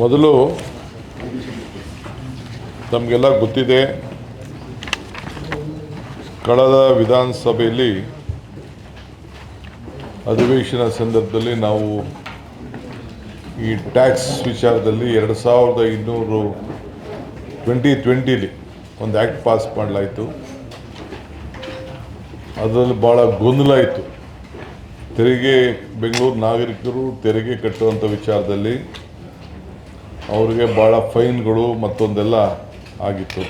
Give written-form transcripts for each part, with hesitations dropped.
ಮೊದಲು ತಮಗೆಲ್ಲ ಗೊತ್ತಿದೆ, ಕಳೆದ ವಿಧಾನಸಭೆಯಲ್ಲಿ ಅಧಿವೇಶನ ಸಂದರ್ಭದಲ್ಲಿ ನಾವು ಈ ಟ್ಯಾಕ್ಸ್ ವಿಚಾರದಲ್ಲಿ 2020 ಒಂದು ಆ್ಯಕ್ಟ್ ಪಾಸ್ ಮಾಡಲಾಯಿತು. ಅದರಲ್ಲಿ ಭಾಳ ಗೊಂದಲ ಇತ್ತು. ಬೆಂಗಳೂರು ನಾಗರಿಕರು ತೆರಿಗೆ ಕಟ್ಟುವಂಥ ವಿಚಾರದಲ್ಲಿ ಅವರಿಗೆ ಭಾಳ ಫೈನ್ಗಳು ಮತ್ತೊಂದೆಲ್ಲ ಆಗಿತ್ತು.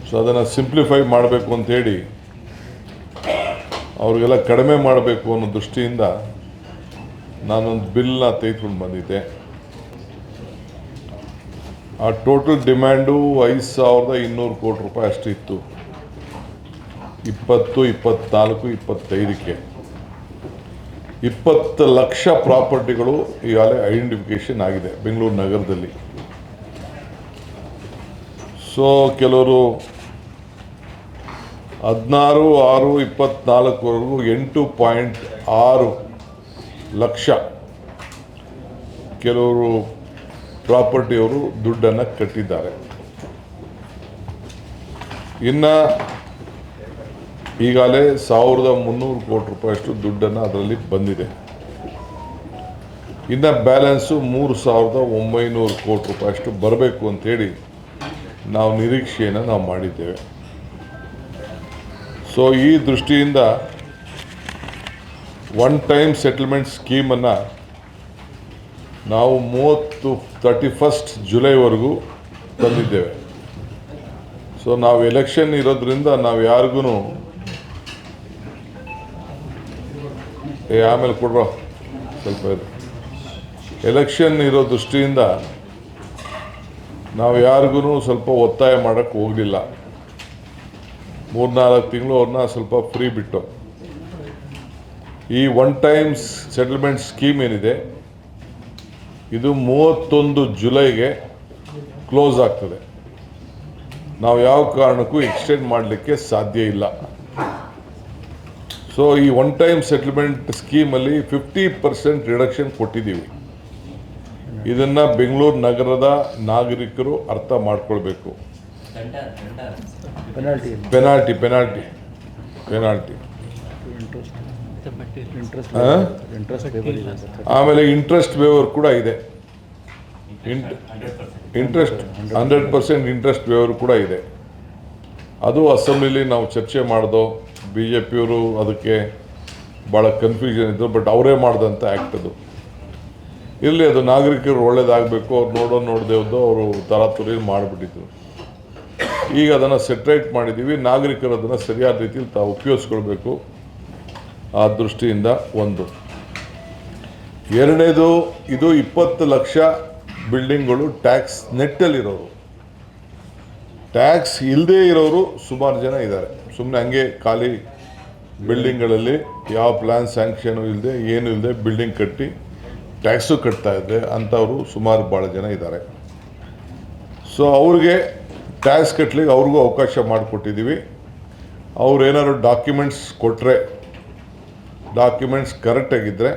ಸೊ ಅದನ್ನು ಸಿಂಪ್ಲಿಫೈ ಮಾಡಬೇಕು ಅಂಥೇಳಿ ಅವ್ರಿಗೆಲ್ಲ ಕಡಿಮೆ ಮಾಡಬೇಕು ಅನ್ನೋ ದೃಷ್ಟಿಯಿಂದ ನಾನೊಂದು ಬಿಲ್ನ ತೆಗೆದುಕೊಂಡು ಬಂದಿದ್ದೆ. ಆ ಟೋಟಲ್ ಡಿಮ್ಯಾಂಡು 5,200 ಕೋಟಿ ರೂಪಾಯಿ ಅಷ್ಟು ಇತ್ತು. 20, 24, 25ಕ್ಕೆ 20 ಲಕ್ಷ ಪ್ರಾಪರ್ಟಿಗಳು ಈಗಾಗಲೇ ಐಡೆಂಟಿಫಿಕೇಷನ್ ಆಗಿದೆ ಬೆಂಗಳೂರು ನಗರದಲ್ಲಿ. ಸೊ ಕೆಲವರು 16/6/24ವರೆಗೂ 8.6 ಲಕ್ಷ ಕೆಲವರು ಪ್ರಾಪರ್ಟಿಯವರು ದುಡ್ಡನ್ನು ಕಟ್ಟಿದ್ದಾರೆ. ಇನ್ನು ಈಗಾಗಲೇ 1,300 ಕೋಟಿ ರೂಪಾಯಿಯಷ್ಟು ದುಡ್ಡನ್ನು ಅದರಲ್ಲಿ ಬಂದಿದೆ. ಇನ್ನು ಬ್ಯಾಲೆನ್ಸು 3,900 ಕೋಟಿ ರೂಪಾಯಿಯಷ್ಟು ಬರಬೇಕು ಅಂಥೇಳಿ ನಾವು ನಿರೀಕ್ಷೆಯನ್ನು ನಾವು ಮಾಡಿದ್ದೇವೆ. ಸೊ ಈ ದೃಷ್ಟಿಯಿಂದ ಒನ್ ಟೈಮ್ ಸೆಟಲ್ಮೆಂಟ್ ಸ್ಕೀಮನ್ನು ನಾವು 31 ಜುಲೈವರೆಗೂ ತಂದಿದ್ದೇವೆ. ಸೊ ನಾವು ಎಲೆಕ್ಷನ್ ಇರೋದ್ರಿಂದ ನಾವು ಯಾರಿಗೂ ಆಮೇಲೆ ಕೊಡ್ರೋ ಸ್ವಲ್ಪ ಎಲೆಕ್ಷನ್ ಇರೋ ದೃಷ್ಟಿಯಿಂದ ನಾವು ಯಾರಿಗೂ ಸ್ವಲ್ಪ ಒತ್ತಾಯ ಮಾಡೋಕ್ಕೆ ಹೋಗಲಿಲ್ಲ. 3-4 ತಿಂಗಳು ಅವ್ರನ್ನ ಸ್ವಲ್ಪ ಫ್ರೀ ಬಿಟ್ಟು ಈ ಒನ್ ಟೈಮ್ ಸೆಟಲ್ಮೆಂಟ್ ಸ್ಕೀಮ್ ಏನಿದೆ ಇದು 31 ಜುಲೈಗೆ ಕ್ಲೋಸ್ ಆಗ್ತದೆ. ನಾವು ಯಾವ ಕಾರಣಕ್ಕೂ ಎಕ್ಸ್ಟೆಂಡ್ ಮಾಡಲಿಕ್ಕೆ ಸಾಧ್ಯ ಇಲ್ಲ. ಸೊ ಈ ಒನ್ ಟೈಮ್ ಸೆಟಲ್ಮೆಂಟ್ ಸ್ಕೀಮಲ್ಲಿ 50% ರಿಡಕ್ಷನ್ ಕೊಟ್ಟಿದ್ದೀವಿ. ಇದನ್ನು ಬೆಂಗಳೂರು ನಗರದ ನಾಗರಿಕರು ಅರ್ಥ ಮಾಡ್ಕೊಳ್ಬೇಕು. ಪೆನಾಲ್ಟಿ ಆಮೇಲೆ ಇಂಟ್ರೆಸ್ಟ್ ವೇವರ್ ಕೂಡ ಇದೆ. ಇಂಟ್ರೆಸ್ಟ್ 100% ಇಂಟ್ರೆಸ್ಟ್ ವೇವರ್ ಕೂಡ ಇದೆ. ಅದು ಅಸೆಂಬ್ಲಿಲಿ ನಾವು ಚರ್ಚೆ ಮಾಡಿದೋ. BJPಯವರು ಅದಕ್ಕೆ ಭಾಳ ಕನ್ಫ್ಯೂಷನ್ ಇದ್ದು, ಬಟ್ ಅವರೇ ಮಾಡಿದಂಥ ಆ್ಯಕ್ಟ್ ಅದು. ಇರಲಿ, ಅದು ನಾಗರಿಕರು ಒಳ್ಳೇದಾಗಬೇಕು. ಅವ್ರು ನೋಡದೇ ಹೋದ್ದು ಅವರು ತರಾತುರಿ ಮಾಡಿಬಿಟ್ಟಿದ್ರು. ಈಗ ಅದನ್ನು ಸೆಟ್ರೇಟ್ ಮಾಡಿದ್ದೀವಿ. ನಾಗರಿಕರು ಅದನ್ನು ಸರಿಯಾದ ರೀತಿಯಲ್ಲಿ ತಾವು ಉಪಯೋಗಿಸ್ಕೊಳ್ಬೇಕು. ಆ ದೃಷ್ಟಿಯಿಂದ ಒಂದು. ಎರಡನೇದು, ಇದು 20 ಲಕ್ಷ ಬಿಲ್ಡಿಂಗ್ಗಳು ಟ್ಯಾಕ್ಸ್ ನೆಟ್ಟಲ್ಲಿರೋರು. ಟ್ಯಾಕ್ಸ್ ಇಲ್ಲದೇ ಇರೋರು ಸುಮಾರು ಜನ ಇದ್ದಾರೆ. ಸುಮ್ಮನೆ ಹಂಗೆ ಖಾಲಿ ಬಿಲ್ಡಿಂಗ್ಗಳಲ್ಲಿ ಯಾವ ಪ್ಲ್ಯಾನ್ ಸ್ಯಾಂಕ್ಷನು ಇಲ್ಲದೆ ಏನು ಇಲ್ಲದೆ ಬಿಲ್ಡಿಂಗ್ ಕಟ್ಟಿ ಟ್ಯಾಕ್ಸು ಕಟ್ತಾ ಇದ್ದೆ ಅಂಥವರು ಸುಮಾರು ಭಾಳ ಜನ ಇದ್ದಾರೆ. ಸೊ ಅವ್ರಿಗೆ ಟ್ಯಾಕ್ಸ್ ಕಟ್ಟಲಿಕ್ಕೆ ಅವ್ರಿಗೂ ಅವಕಾಶ ಮಾಡಿಕೊಟ್ಟಿದ್ದೀವಿ. ಅವ್ರು ಏನಾದ್ರು ಡಾಕ್ಯುಮೆಂಟ್ಸ್ ಕೊಟ್ಟರೆ, ಡಾಕ್ಯುಮೆಂಟ್ಸ್ ಕರೆಕ್ಟಾಗಿದ್ದರೆ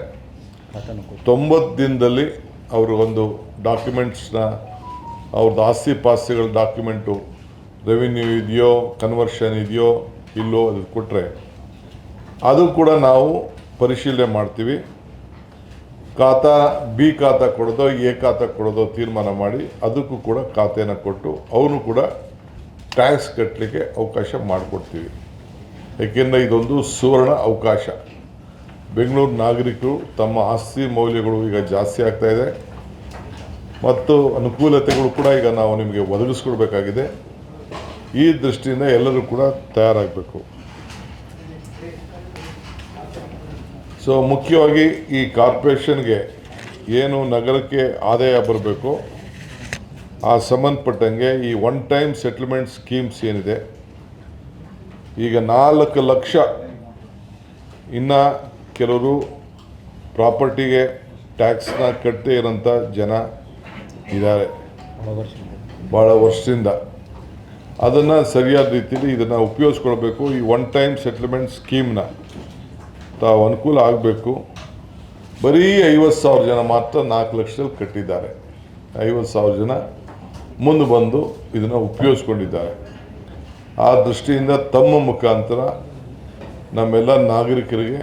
90 ದಿನದಲ್ಲಿ ಅವ್ರಿಗೊಂದು ಡಾಕ್ಯುಮೆಂಟ್ಸ್ನ ಅವ್ರದ್ದು ಆಸ್ತಿ ಪಾಸ್ತಿಗಳ ಡಾಕ್ಯುಮೆಂಟು ರೆವಿನ್ಯೂ ಇದೆಯೋ ಕನ್ವರ್ಷನ್ ಇದೆಯೋ ಇಲ್ಲೋ ಅದು ಕೊಟ್ಟರೆ ಅದು ಕೂಡ ನಾವು ಪರಿಶೀಲನೆ ಮಾಡ್ತೀವಿ. ಖಾತಾ ಬಿ ಖಾತಾ ಕೊಡೋದೋ ಎ ಖಾತಾ ಕೊಡೋದೋ ತೀರ್ಮಾನ ಮಾಡಿ ಅದಕ್ಕೂ ಕೂಡ ಖಾತೆನ ಕೊಟ್ಟು ಅವನು ಕೂಡ ಟ್ಯಾಕ್ಸ್ ಕಟ್ಟಲಿಕ್ಕೆ ಅವಕಾಶ ಮಾಡಿಕೊಡ್ತೀವಿ. ಏಕೆಂದರೆ ಇದೊಂದು ಸುವರ್ಣ ಅವಕಾಶ. ಬೆಂಗಳೂರು ನಾಗರಿಕರು ತಮ್ಮ ಆಸ್ತಿ ಮೌಲ್ಯಗಳು ಈಗ ಜಾಸ್ತಿ ಆಗ್ತಾಯಿದೆ ಮತ್ತು ಅನುಕೂಲತೆಗಳು ಕೂಡ ಈಗ ನಾವು ನಿಮಗೆ ಒದಗಿಸ್ಕೊಡ್ಬೇಕಾಗಿದೆ. ಈ ದೃಷ್ಟಿಯಿಂದ ಎಲ್ಲರೂ ಕೂಡ ತಯಾರಾಗಬೇಕು. ಸೊ ಮುಖ್ಯವಾಗಿ ಈ ಕಾರ್ಪೊರೇಷನ್ಗೆ ಏನು ನಗರಕ್ಕೆ ಆದಾಯ ಬರಬೇಕು ಆ ಸಂಬಂಧಪಟ್ಟಂಗೆ ಈ ಒನ್ ಟೈಮ್ ಸೆಟಲ್ಮೆಂಟ್ ಸ್ಕೀಮ್ಸ್ ಏನಿದೆ, ಈಗ 4 ಲಕ್ಷ ಇನ್ನು ಕೆಲವರು ಪ್ರಾಪರ್ಟಿಗೆ ಟ್ಯಾಕ್ಸ್ನ ಕಟ್ಟದೇ ಇರೋಂಥ ಜನ ಇದ್ದಾರೆ ಭಾಳ ವರ್ಷದಿಂದ. ಅದನ್ನು ಸರಿಯಾದ ರೀತಿಯಲ್ಲಿ ಇದನ್ನು ಉಪಯೋಗಿಸ್ಕೊಳ್ಬೇಕು. ಈ ಒನ್ ಟೈಮ್ ಸೆಟ್ಲ್ಮೆಂಟ್ ಸ್ಕೀಮ್ನ ತಾವು ಅನುಕೂಲ ಆಗಬೇಕು. ಬರೀ 50,000 ಜನ ಮಾತ್ರ 4 ಲಕ್ಷದಲ್ಲಿ ಕಟ್ಟಿದ್ದಾರೆ. 50,000 ಜನ ಮುಂದೆ ಬಂದು ಇದನ್ನು ಉಪಯೋಗಿಸ್ಕೊಂಡಿದ್ದಾರೆ. ಆ ದೃಷ್ಟಿಯಿಂದ ತಮ್ಮ ಮುಖಾಂತರ ನಮ್ಮೆಲ್ಲ ನಾಗರಿಕರಿಗೆ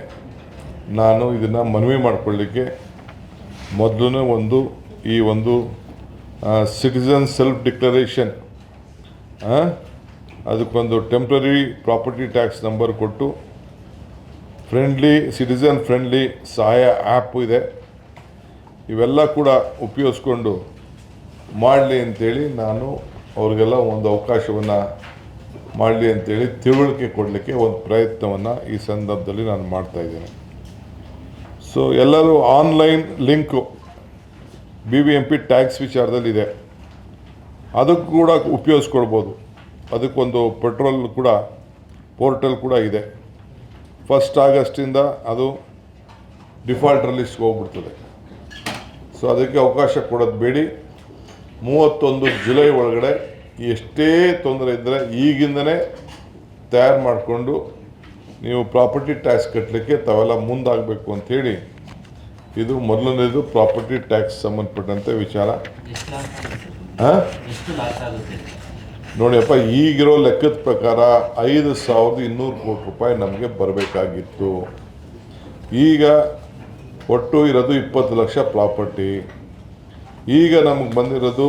ನಾನು ಇದನ್ನು ಮನವಿ ಮಾಡಿಕೊಳ್ಳಿಕ್ಕೆ ಮೊದಲು ಈ ಒಂದು ಸಿಟಿಸನ್ ಸೆಲ್ಫ್ ಡಿಕ್ಲರೇಷನ್, ಅದಕ್ಕೊಂದು ಟೆಂಪ್ರರಿ ಪ್ರಾಪರ್ಟಿ ಟ್ಯಾಕ್ಸ್ ನಂಬರ್ ಕೊಟ್ಟು ಸಿಟಿಸನ್ ಫ್ರೆಂಡ್ಲಿ ಸಹಾಯ ಆ್ಯಪ್ ಇದೆ, ಇವೆಲ್ಲ ಕೂಡ ಉಪಯೋಗಿಸ್ಕೊಂಡು ಮಾಡಲಿ ಅಂತೇಳಿ ನಾನು ಅವ್ರಿಗೆಲ್ಲ ಒಂದು ಅವಕಾಶವನ್ನು ಮಾಡಲಿ ಅಂತೇಳಿ ತಿಳುವಳಿಕೆ ಕೊಡಲಿಕ್ಕೆ ಒಂದು ಪ್ರಯತ್ನವನ್ನು ಈ ಸಂದರ್ಭದಲ್ಲಿ ನಾನು ಮಾಡ್ತಾಯಿದ್ದೇನೆ. ಸೊ ಎಲ್ಲರೂ ಆನ್ಲೈನ್ ಲಿಂಕು BBMP ಟ್ಯಾಕ್ಸ್ ವಿಚಾರದಲ್ಲಿದೆ, ಅದಕ್ಕೂ ಕೂಡ ಉಪಯೋಗಿಸ್ಕೊಳ್ಬೋದು. ಅದಕ್ಕೊಂದು ಪೋರ್ಟಲ್ ಕೂಡ ಇದೆ. 1 ಆಗಸ್ಟಿಂದ ಅದು ಡಿಫಾಲ್ಟ್ ಲಿಸ್ಟ್ಗೆ ಹೋಗ್ಬಿಡ್ತದೆ. ಸೊ ಅದಕ್ಕೆ ಅವಕಾಶ ಕೊಡೋದು ಬೇಡಿ. 31 ಜುಲೈ ಒಳಗಡೆ ಎಷ್ಟೇ ತೊಂದರೆ ಇದ್ದರೆ ಈಗಿಂದನೇ ತಯಾರು ಮಾಡಿಕೊಂಡು ನೀವು ಪ್ರಾಪರ್ಟಿ ಟ್ಯಾಕ್ಸ್ ಕಟ್ಟಲಿಕ್ಕೆ ತಾವೆಲ್ಲ ಮುಂದಾಗಬೇಕು ಅಂಥೇಳಿ ಇದು ಮೊದಲನೇದು ಪ್ರಾಪರ್ಟಿ ಟ್ಯಾಕ್ಸ್ ಸಂಬಂಧಪಟ್ಟಂತೆ ವಿಚಾರ. ನೋಡಿಯಪ್ಪ, ಈಗಿರೋ ಲೆಕ್ಕದ ಪ್ರಕಾರ 5,200 ಕೋಟಿ ನಮಗೆ ಬರಬೇಕಾಗಿತ್ತು. ಈಗ ಒಟ್ಟು ಇರೋದು 20 ಲಕ್ಷ ಪ್ರಾಪರ್ಟಿ. ಈಗ ನಮಗೆ ಬಂದಿರೋದು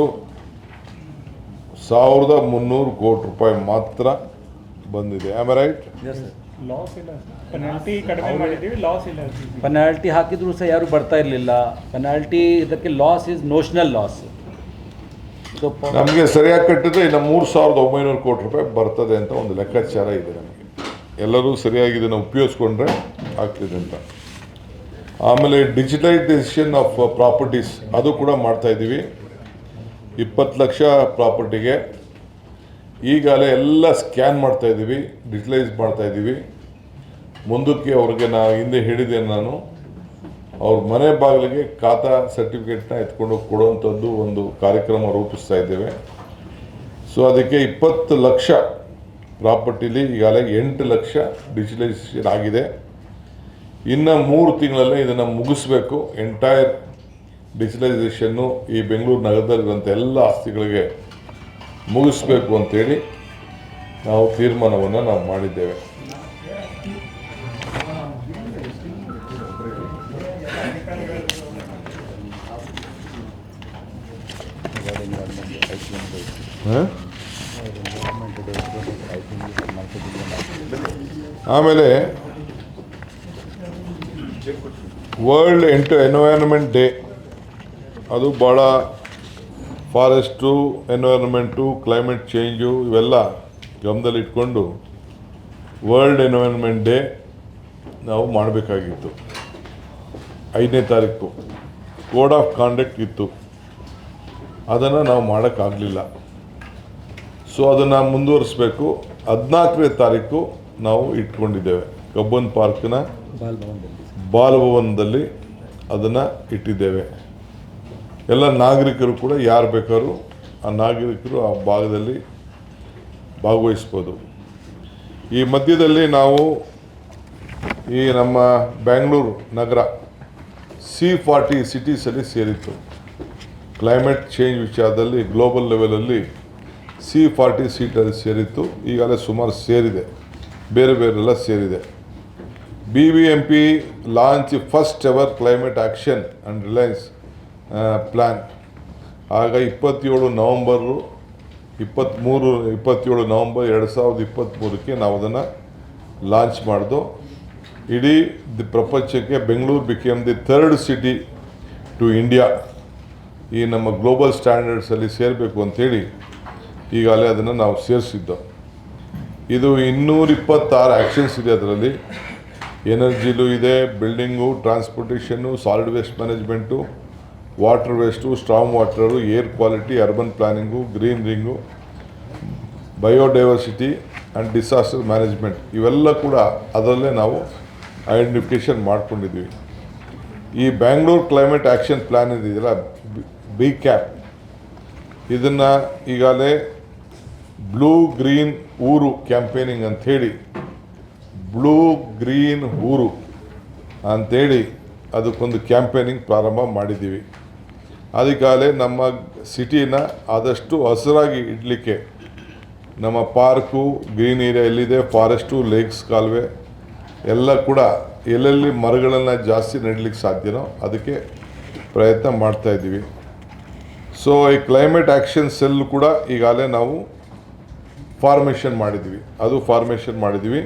1,300 ಕೋಟಿ ಮಾತ್ರ ಬಂದಿದೆ. Am I right? ಲಾಸ್ ಇಲ್ಲ, ಪೆನಾಲ್ಟಿ ಕಡಿಮೆ ಮಾಡಿದ್ದೀವಿ, ಲಾಸ್ ಇಲ್ಲ. ಪೆನಾಲ್ಟಿ ಹಾಕಿದ್ರು ಸಹ ಯಾರು ಬರ್ತಾ ಇರಲಿಲ್ಲ. ಪೆನಾಲ್ಟಿ ಇದಕ್ಕೆ ಲಾಸ್ ಇಸ್ ನೋಷನಲ್ ಲಾಸ್. ನಮಗೆ ಸರಿಯಾಗಿ ಕಟ್ಟಿದ್ರೆ ಇನ್ನು 3,900 ಕೋಟಿ ಬರ್ತದೆ ಅಂತ ಒಂದು ಲೆಕ್ಕಾಚಾರ ಇದೆ ನಮಗೆ. ಎಲ್ಲರೂ ಸರಿಯಾಗಿ ಇದನ್ನು ಉಪಯೋಗಿಸ್ಕೊಂಡ್ರೆ ಆಗ್ತಿದೆ ಅಂತ. ಆಮೇಲೆ ಡಿಜಿಟಲೈಸೇಷನ್ ಆಫ್ ಪ್ರಾಪರ್ಟೀಸ್ ಅದು ಕೂಡ ಮಾಡ್ತಾಯಿದ್ದೀವಿ. 20 ಲಕ್ಷ ಪ್ರಾಪರ್ಟಿಗೆ ಈಗಾಗಲೇ ಎಲ್ಲ ಸ್ಕ್ಯಾನ್ ಮಾಡ್ತಾಯಿದ್ದೀವಿ, ಡಿಜಿಟಲೈಸ್ ಮಾಡ್ತಾಯಿದ್ದೀವಿ. ಮುಂದಕ್ಕೆ ಅವ್ರಿಗೆ ಹಿಂದೆ ಹೇಳಿದೆ ನಾನು, ಅವ್ರ ಮನೆ ಬಾಗಿಲಿಗೆ ಖಾತಾ ಸರ್ಟಿಫಿಕೇಟ್ನ ಎತ್ಕೊಂಡು ಕೊಡುವಂಥದ್ದು ಒಂದು ಕಾರ್ಯಕ್ರಮ ರೂಪಿಸ್ತಾ ಇದ್ದೇವೆ. ಸೊ ಅದಕ್ಕೆ 20 ಲಕ್ಷ ಪ್ರಾಪರ್ಟಿಲಿ ಈಗಾಗಲೇ 8 ಲಕ್ಷ ಡಿಜಿಟಲೈಸೇಷನ್ ಆಗಿದೆ. ಇನ್ನು 3 ತಿಂಗಳಲ್ಲೇ ಇದನ್ನು ಮುಗಿಸ್ಬೇಕು. ಎಂಟೈರ್ ಡಿಜಿಟಲೈಸೇಷನ್ನು ಈ ಬೆಂಗಳೂರು ನಗರದಲ್ಲಿರುವಂಥ ಎಲ್ಲ ಆಸ್ತಿಗಳಿಗೆ ಮುಗಿಸ್ಬೇಕು ಅಂತೇಳಿ ನಾವು ತೀರ್ಮಾನವನ್ನು ಮಾಡಿದ್ದೇವೆ. ಆಮೇಲೆ ವರ್ಲ್ಡ್ ಎನ್ವೈರನ್ಮೆಂಟ್ ಡೇ, ಅದು ಭಾಳ ಫಾರೆಸ್ಟು, ಎನ್ವೈರನ್ಮೆಂಟು, ಕ್ಲೈಮೇಟ್ ಚೇಂಜು ಇವೆಲ್ಲ ಗಮನದಲ್ಲಿಟ್ಕೊಂಡು ವರ್ಲ್ಡ್ ಎನ್ವೈರನ್ಮೆಂಟ್ ಡೇ ನಾವು ಮಾಡಬೇಕಾಗಿತ್ತು. 5ನೇ ತಾರೀಕು ಕೋಡ್ ಆಫ್ ಕಾಂಡಕ್ಟ್ ಇತ್ತು, ಅದನ್ನು ನಾವು ಮಾಡೋಕ್ಕಾಗಲಿಲ್ಲ. ಸೊ ಅದನ್ನು ಮುಂದುವರಿಸಬೇಕು. 14ನೇ ತಾರೀಕು ನಾವು ಇಟ್ಕೊಂಡಿದ್ದೇವೆ. ಕಬ್ಬನ್ ಪಾರ್ಕ್ನ ಬಾಲಭವನದಲ್ಲಿ ಅದನ್ನು ಇಟ್ಟಿದ್ದೇವೆ. ಎಲ್ಲ ನಾಗರಿಕರು ಕೂಡ ಯಾರು ಬೇಕಾದ್ರೂ ಆ ನಾಗರಿಕರು ಆ ಭಾಗದಲ್ಲಿ ಭಾಗವಹಿಸ್ಬೋದು. ಈ ಮಧ್ಯದಲ್ಲಿ ನಾವು ಈ ನಮ್ಮ ಬೆಂಗಳೂರು ನಗರ C40 ಸಿಟೀಸಲ್ಲಿ ಸೇರಿತ್ತು. ಕ್ಲೈಮೇಟ್ ಚೇಂಜ್ ವಿಚಾರದಲ್ಲಿ ಗ್ಲೋಬಲ್ ಲೆವೆಲಲ್ಲಿ C40 ಸೀಟಲ್ಲಿ ಸೇರಿತ್ತು. ಈಗಾಗಲೇ ಸುಮಾರು ಸೇರಿದೆ, ಬೇರೆ ಬೇರೆಲ್ಲ ಸೇರಿದೆ. BBMP launch first ever climate action and Reliance plan. ಆಗ 27 ನವಂಬರ್ 2023 ನಾವು ಅದನ್ನು ಲಾಂಚ್ ಮಾಡಿದೋ. ಇಡೀ ಪ್ರಪಂಚಕ್ಕೆ Bengaluru became the 3rd city to India. ಈ ನಮ್ಮ ಗ್ಲೋಬಲ್ ಸ್ಟ್ಯಾಂಡರ್ಡ್ಸಲ್ಲಿ ಸೇರಬೇಕು ಅಂಥೇಳಿ ಈಗಾಗಲೇ ಅದನ್ನು ನಾವು ಸೇರಿಸಿದ್ದು. ಇದು 226 ಆ್ಯಕ್ಷನ್ಸ್ ಇದೆ. ಅದರಲ್ಲಿ ಎನರ್ಜಿಲೂ ಇದೆ, building, ಟ್ರಾನ್ಸ್ಪೋರ್ಟೇಷನ್ನು, solid waste management, water waste, strong water, air quality, urban planning, green ring, biodiversity and disaster management ಇವೆಲ್ಲ ಕೂಡ ಅದರಲ್ಲೇ ನಾವು ಐಡೆಂಟಿಫಿಕೇಷನ್ ಮಾಡ್ಕೊಂಡಿದ್ವಿ. ಈ ಬ್ಯಾಂಗ್ಳೂರು ಕ್ಲೈಮೇಟ್ ಆ್ಯಕ್ಷನ್ ಪ್ಲ್ಯಾನ್ ಇದೆಯಲ್ಲ, BCAP, ಇದನ್ನು ಈಗಾಗಲೇ ಬ್ಲೂ ಗ್ರೀನ್ ಊರು ಕ್ಯಾಂಪೇನಿಂಗ್ ಅಂಥೇಳಿ ಬ್ಲೂ ಗ್ರೀನ್ ಊರು ಅಂಥೇಳಿ ಅದಕ್ಕೊಂದು ಕ್ಯಾಂಪೇನಿಂಗ್ ಪ್ರಾರಂಭ ಮಾಡಿದ್ದೀವಿ. ಅದಕ್ಕಾಗಲೇ ನಮ್ಮ ಸಿಟಿನ ಆದಷ್ಟು ಹಸಿರಾಗಿ ಇಡಲಿಕ್ಕೆ ನಮ್ಮ ಪಾರ್ಕು, ಗ್ರೀನ್ ಏರಿಯಾ ಎಲ್ಲಿದೆ, ಫಾರೆಸ್ಟು, ಲೇಕ್ಸ್, ಕಾಲುವೆ ಎಲ್ಲ ಕೂಡ ಎಲ್ಲೆಲ್ಲಿ ಮರಗಳನ್ನು ಜಾಸ್ತಿ ನೆಡಲಿಕ್ಕೆ ಸಾಧ್ಯನೋ ಅದಕ್ಕೆ ಪ್ರಯತ್ನ ಮಾಡ್ತಾಯಿದ್ದೀವಿ. ಸೊ ಈ ಕ್ಲೈಮೇಟ್ ಆ್ಯಕ್ಷನ್ ಸೆಲ್ ಕೂಡ ಈಗಾಗಲೇ ನಾವು ಫಾರ್ಮೇಷನ್ ಮಾಡಿದ್ವಿ.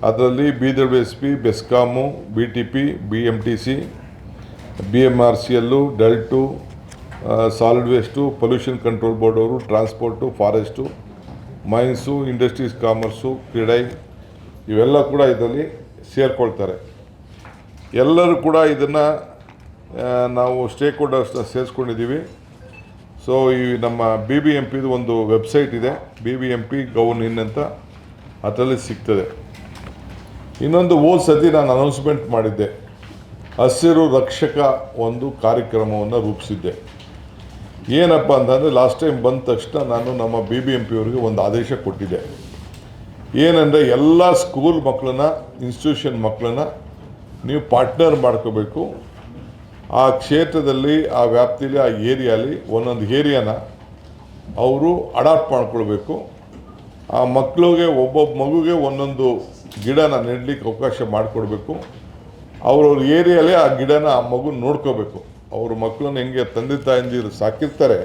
ಅದರಲ್ಲಿ BWSP, BESCOM, BTP, BMTC, BMRCL, ಡೆಲ್ಟು, solid waste, pollution control board ಅವರು, transport, forest, mines, industries, commerce, ಕ್ರೀಡೆ ಇವೆಲ್ಲ ಕೂಡ ಇದರಲ್ಲಿ ಸೇರಿಕೊಳ್ತಾರೆ. ಎಲ್ಲರೂ ಕೂಡ ಇದನ್ನು ನಾವು ಸ್ಟೇಕ್ ಹೋಲ್ಡರ್ಸ್ನ ಸೇರಿಸ್ಕೊಂಡಿದ್ದೀವಿ. ಸೊ ಈ ನಮ್ಮ BBMPದು ಒಂದು ವೆಬ್ಸೈಟ್ ಇದೆ, BBMP ಗೌರ್ನ್ ಇನ್ ಅಂತ, ಅದರಲ್ಲಿ ಸಿಗ್ತದೆ. ಇನ್ನೊಂದು ಹೋದ ಸತಿ ನಾನು ಅನೌನ್ಸ್ಮೆಂಟ್ ಮಾಡಿದ್ದೆ, ಹಸಿರು ರಕ್ಷಕ ಒಂದು ಕಾರ್ಯಕ್ರಮವನ್ನು ರೂಪಿಸಿದ್ದೆ. ಏನಪ್ಪ ಅಂತಂದರೆ ಲಾಸ್ಟ್ ಟೈಮ್ ಬಂದ ತಕ್ಷಣ ನಾನು ನಮ್ಮ BBMP ಅವರಿಗೆ ಒಂದು ಆದೇಶ ಕೊಟ್ಟಿದ್ದೆ. ಏನಂದರೆ ಎಲ್ಲ ಸ್ಕೂಲ್ ಮಕ್ಕಳನ್ನ, ಇನ್ಸ್ಟಿಟ್ಯೂಷನ್ ಮಕ್ಕಳನ್ನ ನೀವು ಪಾರ್ಟ್ನರ್ ಮಾಡ್ಕೋಬೇಕು. ಆ ಕ್ಷೇತ್ರದಲ್ಲಿ, ಆ ವ್ಯಾಪ್ತಿಯಲ್ಲಿ, ಆ ಏರಿಯಾಲಿ ಒಂದೊಂದು ಏರಿಯಾನ ಅವರು ಅಡಾಪ್ಟ್ ಮಾಡ್ಕೊಳ್ಬೇಕು. ಆ ಮಕ್ಕಳಿಗೆ, ಒಬ್ಬೊಬ್ಬ ಮಗುಗೆ ಒಂದೊಂದು ಗಿಡನ ನೆಡಲಿಕ್ಕೆ ಅವಕಾಶ ಮಾಡಿಕೊಡ್ಬೇಕು. ಅವ್ರವ್ರ ಏರಿಯಾಲಿ ಆ ಗಿಡನ ಆ ಮಗು ನೋಡ್ಕೋಬೇಕು. ಅವ್ರ ಮಕ್ಕಳನ್ನ ಹೆಂಗೆ ತಂದೆ ತಾಯಂದಿರು ಸಾಕಿರ್ತಾರೆ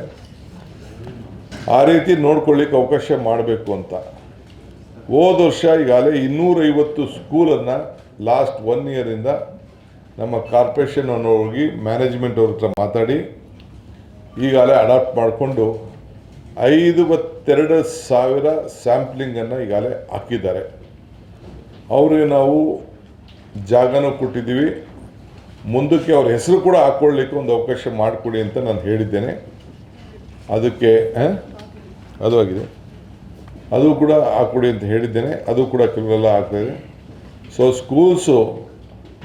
ಆ ರೀತಿ ನೋಡ್ಕೊಳ್ಳಿಕ್ಕೆ ಅವಕಾಶ ಮಾಡಬೇಕು ಅಂತ. ಹೋದ ವರ್ಷ ಈಗಾಗಲೇ 250 ಸ್ಕೂಲನ್ನು ಲಾಸ್ಟ್ 1 ಇಯರಿಂದ ನಮ್ಮ ಕಾರ್ಪೊರೇಷನ್ ಹೋಗಿ ಮ್ಯಾನೇಜ್ಮೆಂಟ್ ಅವ್ರ ಹತ್ರ ಮಾತಾಡಿ ಈಗಾಗಲೇ ಅಡಾಪ್ಟ್ ಮಾಡಿಕೊಂಡು 52,000 ಸ್ಯಾಂಪ್ಲಿಂಗನ್ನು ಈಗಾಗಲೇ ಹಾಕಿದ್ದಾರೆ. ಅವ್ರಿಗೆ ನಾವು ಜಾಗನೂ ಕೊಟ್ಟಿದ್ದೀವಿ. ಮುಂದಕ್ಕೆ ಅವ್ರ ಹೆಸರು ಕೂಡ ಹಾಕ್ಕೊಳ್ಳಿಕ್ಕೆ ಒಂದು ಅವಕಾಶ ಮಾಡಿಕೊಡಿ ಅಂತ ನಾನು ಹೇಳಿದ್ದೇನೆ. ಅದಕ್ಕೆ ಅದು ಆಗಿದೆ, ಅದು ಕೂಡ ಹಾಕ್ಕೊಡಿ ಅಂತ ಹೇಳಿದ್ದೇನೆ. ಅದು ಕೂಡ ಕೆಲವೆಲ್ಲ ಆಗ್ತಾಯಿದೆ. ಸೊ ಸ್ಕೂಲ್ಸು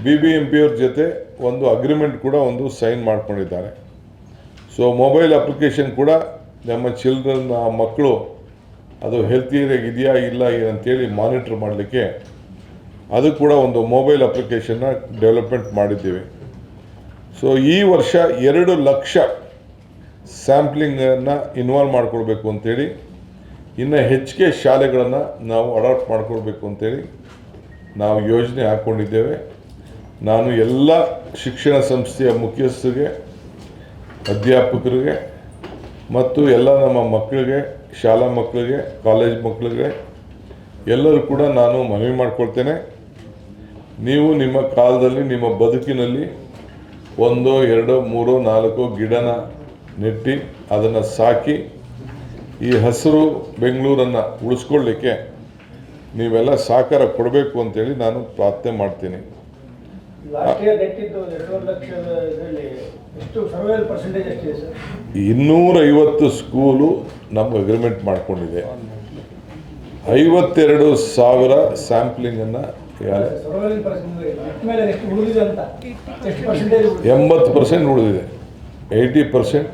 BBMP ಅವ್ರ ಜೊತೆ ಒಂದು ಅಗ್ರಿಮೆಂಟ್ ಕೂಡ ಒಂದು ಸೈನ್ ಮಾಡ್ಕೊಂಡಿದ್ದಾರೆ. ಸೊ ಮೊಬೈಲ್ ಅಪ್ಲಿಕೇಶನ್ ಕೂಡ ನಮ್ಮ ಚಿಲ್ಡ್ರನ್, ಮಕ್ಕಳು ಅದು ಹೆಲ್ತಿಯಾಗಿ ಇದೆಯಾ ಇಲ್ಲ ಅಂತೇಳಿ ಮಾನಿಟ್ರ್ ಮಾಡಲಿಕ್ಕೆ ಅದು ಕೂಡ ಒಂದು ಮೊಬೈಲ್ ಅಪ್ಲಿಕೇಶನ್ನ ಡೆವಲಪ್ಮೆಂಟ್ ಮಾಡಿದ್ದೀವಿ. ಸೊ ಈ ವರ್ಷ 2 ಲಕ್ಷ ಸ್ಯಾಂಪ್ಲಿಂಗನ್ನು ಇನ್ವಾಲ್ವ್ ಮಾಡಿಕೊಳ್ಬೇಕು ಅಂತೇಳಿ, ಇನ್ನು ಹೆಚ್ಚಿಗೆ ಶಾಲೆಗಳನ್ನು ನಾವು ಅಡಾಪ್ಟ್ ಮಾಡಿಕೊಳ್ಬೇಕು ಅಂತೇಳಿ ನಾವು ಯೋಜನೆ ಹಾಕ್ಕೊಂಡಿದ್ದೇವೆ. ನಾನು ಎಲ್ಲ ಶಿಕ್ಷಣ ಸಂಸ್ಥೆಯ ಮುಖ್ಯಸ್ಥರಿಗೆ, ಅಧ್ಯಾಪಕರಿಗೆ ಮತ್ತು ಎಲ್ಲ ನಮ್ಮ ಮಕ್ಕಳಿಗೆ, ಶಾಲಾ ಮಕ್ಕಳಿಗೆ, ಕಾಲೇಜ್ ಮಕ್ಕಳಿಗೆ ಎಲ್ಲರೂ ಕೂಡ ನಾನು ಮನವಿ ಮಾಡ್ಕೊಳ್ತೇನೆ. ನೀವು ನಿಮ್ಮ ಕಾಲದಲ್ಲಿ, ನಿಮ್ಮ ಬದುಕಿನಲ್ಲಿ 1, 2, 3, 4 ಗಿಡನ ನೆಟ್ಟಿ ಅದನ್ನು ಸಾಕಿ ಈ ಹಸಿರು ಬೆಂಗಳೂರನ್ನು ಉಳಿಸ್ಕೊಳ್ಳಿಕ್ಕೆ ನೀವೆಲ್ಲ ಸಹಕಾರ ಕೊಡಬೇಕು ಅಂತೇಳಿ ನಾನು ಪ್ರಾರ್ಥನೆ ಮಾಡ್ತೀನಿ. 250 ಸ್ಕೂಲು ನಮ್ಗೆ ಅಗ್ರಿಮೆಂಟ್ ಮಾಡ್ಕೊಂಡಿದೆ. 52,000 ಸ್ಯಾಂಪ್ಲಿಂಗನ್ನು 80% ಉಳಿದಿದೆ. 80%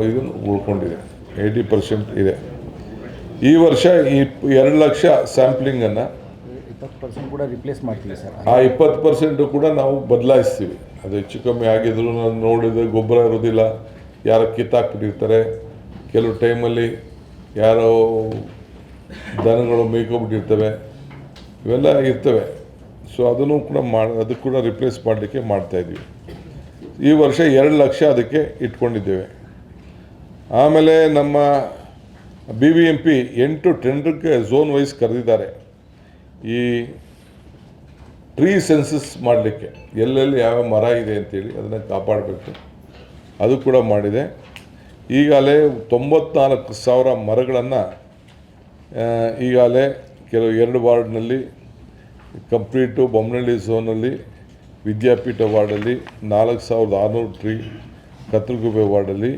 ಇದನ್ನು ಉಳ್ಕೊಂಡಿದೆ. 80% ಇದೆ. ಈ ವರ್ಷ 2 ಲಕ್ಷ ಸ್ಯಾಂಪ್ಲಿಂಗನ್ನು 20% ಕೂಡ ರಿಪ್ಲೇಸ್ ಮಾಡ್ತೀವಿ ಸರ್. ಆ 20% ಕೂಡ ನಾವು ಬದಲಾಯಿಸ್ತೀವಿ. ಅದು ಹೆಚ್ಚು ಕಮ್ಮಿ ಆಗಿದ್ರು ನಾನು ನೋಡಿದರೆ ಗೊಬ್ಬರ ಇರೋದಿಲ್ಲ, ಯಾರೋ ಕಿತ್ತಾಕ್ಬಿಟ್ಟಿರ್ತಾರೆ, ಕೆಲವು ಟೈಮಲ್ಲಿ ಯಾರೋ ದನಗಳು ಮೇಯ್ಕೊಬಿಟ್ಟಿರ್ತವೆ, ಇವೆಲ್ಲ ಇರ್ತವೆ. ಸೊ ಅದನ್ನು ಕೂಡ ಅದಕ್ಕೆ ಕೂಡ ರಿಪ್ಲೇಸ್ ಮಾಡಲಿಕ್ಕೆ ಮಾಡ್ತಾಯಿದ್ವಿ. ಈ ವರ್ಷ 2 ಲಕ್ಷ ಅದಕ್ಕೆ ಇಟ್ಕೊಂಡಿದ್ದೇವೆ. ಆಮೇಲೆ ನಮ್ಮ BBMP 8 ಟೆಂಡರ್ಗೆ ಝೋನ್ ವೈಸ್ ಕರೆದಿದ್ದಾರೆ. ಈ ಟ್ರೀ ಸೆನ್ಸಸ್ ಮಾಡಲಿಕ್ಕೆ ಎಲ್ಲೆಲ್ಲಿ ಯಾವ ಮರ ಇದೆ ಅಂತೇಳಿ ಅದನ್ನು ಕಾಪಾಡಬೇಕು, ಅದು ಕೂಡ ಮಾಡಿದೆ. ಈಗಾಗಲೇ 94,000 ಮರಗಳನ್ನು ಈಗಾಗಲೇ ಕೆಲವು 2 ವಾರ್ಡ್ನಲ್ಲಿ ಕಂಪ್ಲೀಟು, ಬೊಮ್ಮನಹಳ್ಳಿ ಝೋನಲ್ಲಿ ವಿದ್ಯಾಪೀಠ ವಾರ್ಡಲ್ಲಿ 4,600 ಟ್ರೀ, ಕತ್ತಲಗುಬ್ಬೆ ವಾರ್ಡಲ್ಲಿ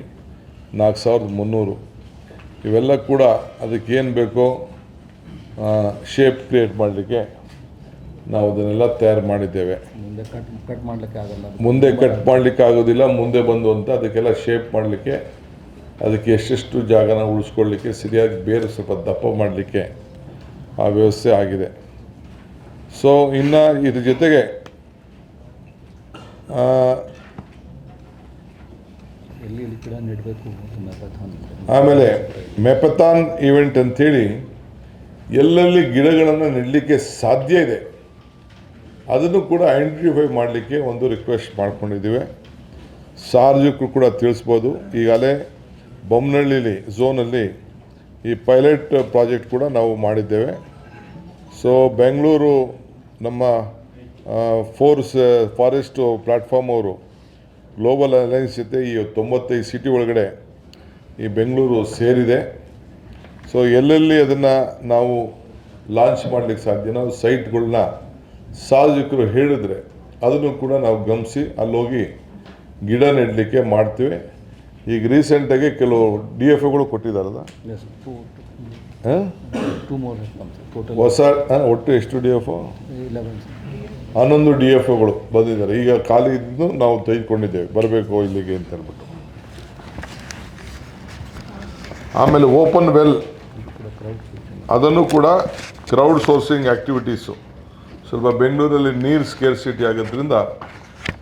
4,300. ಇವೆಲ್ಲ ಕೂಡ ಅದಕ್ಕೇನು ಬೇಕೋ ಶೇಪ್ ಕ್ರಿಯೇಟ್ ಮಾಡಲಿಕ್ಕೆ ನಾವು ಅದನ್ನೆಲ್ಲ ತಯಾರು ಮಾಡಿದ್ದೇವೆ. ಕಟ್ ಮಾಡಲಿಕ್ಕೆ ಆಗಲ್ಲ, ಮುಂದೆ ಕಟ್ ಮಾಡಲಿಕ್ಕೆ ಆಗೋದಿಲ್ಲ, ಮುಂದೆ ಬಂದು ಅಂತ ಅದಕ್ಕೆಲ್ಲ ಶೇಪ್ ಮಾಡಲಿಕ್ಕೆ ಅದಕ್ಕೆ ಎಷ್ಟೆಷ್ಟು ಜಾಗನ ಉಳಿಸ್ಕೊಳ್ಳಿಕ್ಕೆ ಸರಿಯಾಗಿ ಬೇರೆ ಸ್ವಲ್ಪ ದಪ್ಪ ಮಾಡಲಿಕ್ಕೆ ಆ ವ್ಯವಸ್ಥೆ ಆಗಿದೆ. ಸೊ ಇನ್ನು ಇದ್ರ ಜೊತೆಗೆ ಎಲ್ಲಿ ಗಿಡ ನೆಡಬೇಕು ಆಮೇಲೆ ಮೆಪಥಾನ್ ಈವೆಂಟ್ ಅಂಥೇಳಿ ಎಲ್ಲೆಲ್ಲಿ ಗಿಡಗಳನ್ನು ನೆಡಲಿಕ್ಕೆ ಸಾಧ್ಯ ಇದೆ ಅದನ್ನು ಕೂಡ ಐಡೆಂಟಿಫೈ ಮಾಡಲಿಕ್ಕೆ ಒಂದು ರಿಕ್ವೆಸ್ಟ್ ಮಾಡ್ಕೊಂಡಿದ್ದೀವಿ. ಸಾರ್ವಜನಿಕರು ಕೂಡ ತಿಳಿಸ್ಬೋದು. ಈಗಾಗಲೇ ಬೊಮ್ಮನಹಳ್ಳಿ ಝೋನಲ್ಲಿ ಈ ಪೈಲಟ್ ಪ್ರಾಜೆಕ್ಟ್ ಕೂಡ ನಾವು ಮಾಡಿದ್ದೇವೆ. ಸೊ ಬೆಂಗಳೂರು ನಮ್ಮ ಫಾರೆಸ್ಟ್ ಪ್ಲ್ಯಾಟ್ಫಾರ್ಮ್ ಅವರು ಗ್ಲೋಬಲ್ ಅಲೈನ್ಸ್ ಜೊತೆ ಈ 95 ಸಿಟಿ ಒಳಗಡೆ ಈ ಬೆಂಗಳೂರು ಸೇರಿದೆ. ಸೊ ಎಲ್ಲೆಲ್ಲಿ ಅದನ್ನು ನಾವು ಲಾಂಚ್ ಮಾಡಲಿಕ್ಕೆ ಸಾಧ್ಯ ನಾವು ಸೈಟ್ಗಳನ್ನ ಸಾರ್ವಜನಿಕರು ಹೇಳಿದ್ರೆ ಅದನ್ನು ಕೂಡ ನಾವು ಗಮನಿಸಿ ಅಲ್ಲೋಗಿ ಗಿಡ ನೆಡಲಿಕ್ಕೆ ಮಾಡ್ತೀವಿ. ಈಗ ರೀಸೆಂಟಾಗಿ ಕೆಲವು DFOಗಳು ಕೊಟ್ಟಿದ್ದಾರಲ್ಲ ಹೊಸ ಒಟ್ಟು ಎಷ್ಟು DFO 11 DFOಗಳು ಬಂದಿದ್ದಾರೆ. ಈಗ ಖಾಲಿ ಇದ್ದು ನಾವು ತೆಗೆದುಕೊಂಡಿದ್ದೇವೆ ಬರಬೇಕು ಇಲ್ಲಿಗೆ ಅಂತ ಹೇಳ್ಬಿಟ್ಟು. ಆಮೇಲೆ ಓಪನ್ ವೆಲ್ ಅದನ್ನು ಕೂಡ ಕ್ರೌಡ್ ಸೋರ್ಸಿಂಗ್ ಆ್ಯಕ್ಟಿವಿಟೀಸು ಸ್ವಲ್ಪ ಬೆಂಗಳೂರಲ್ಲಿ ನೀರು ಸ್ಕೇರ್ಸಿಟಿ ಆಗೋದ್ರಿಂದ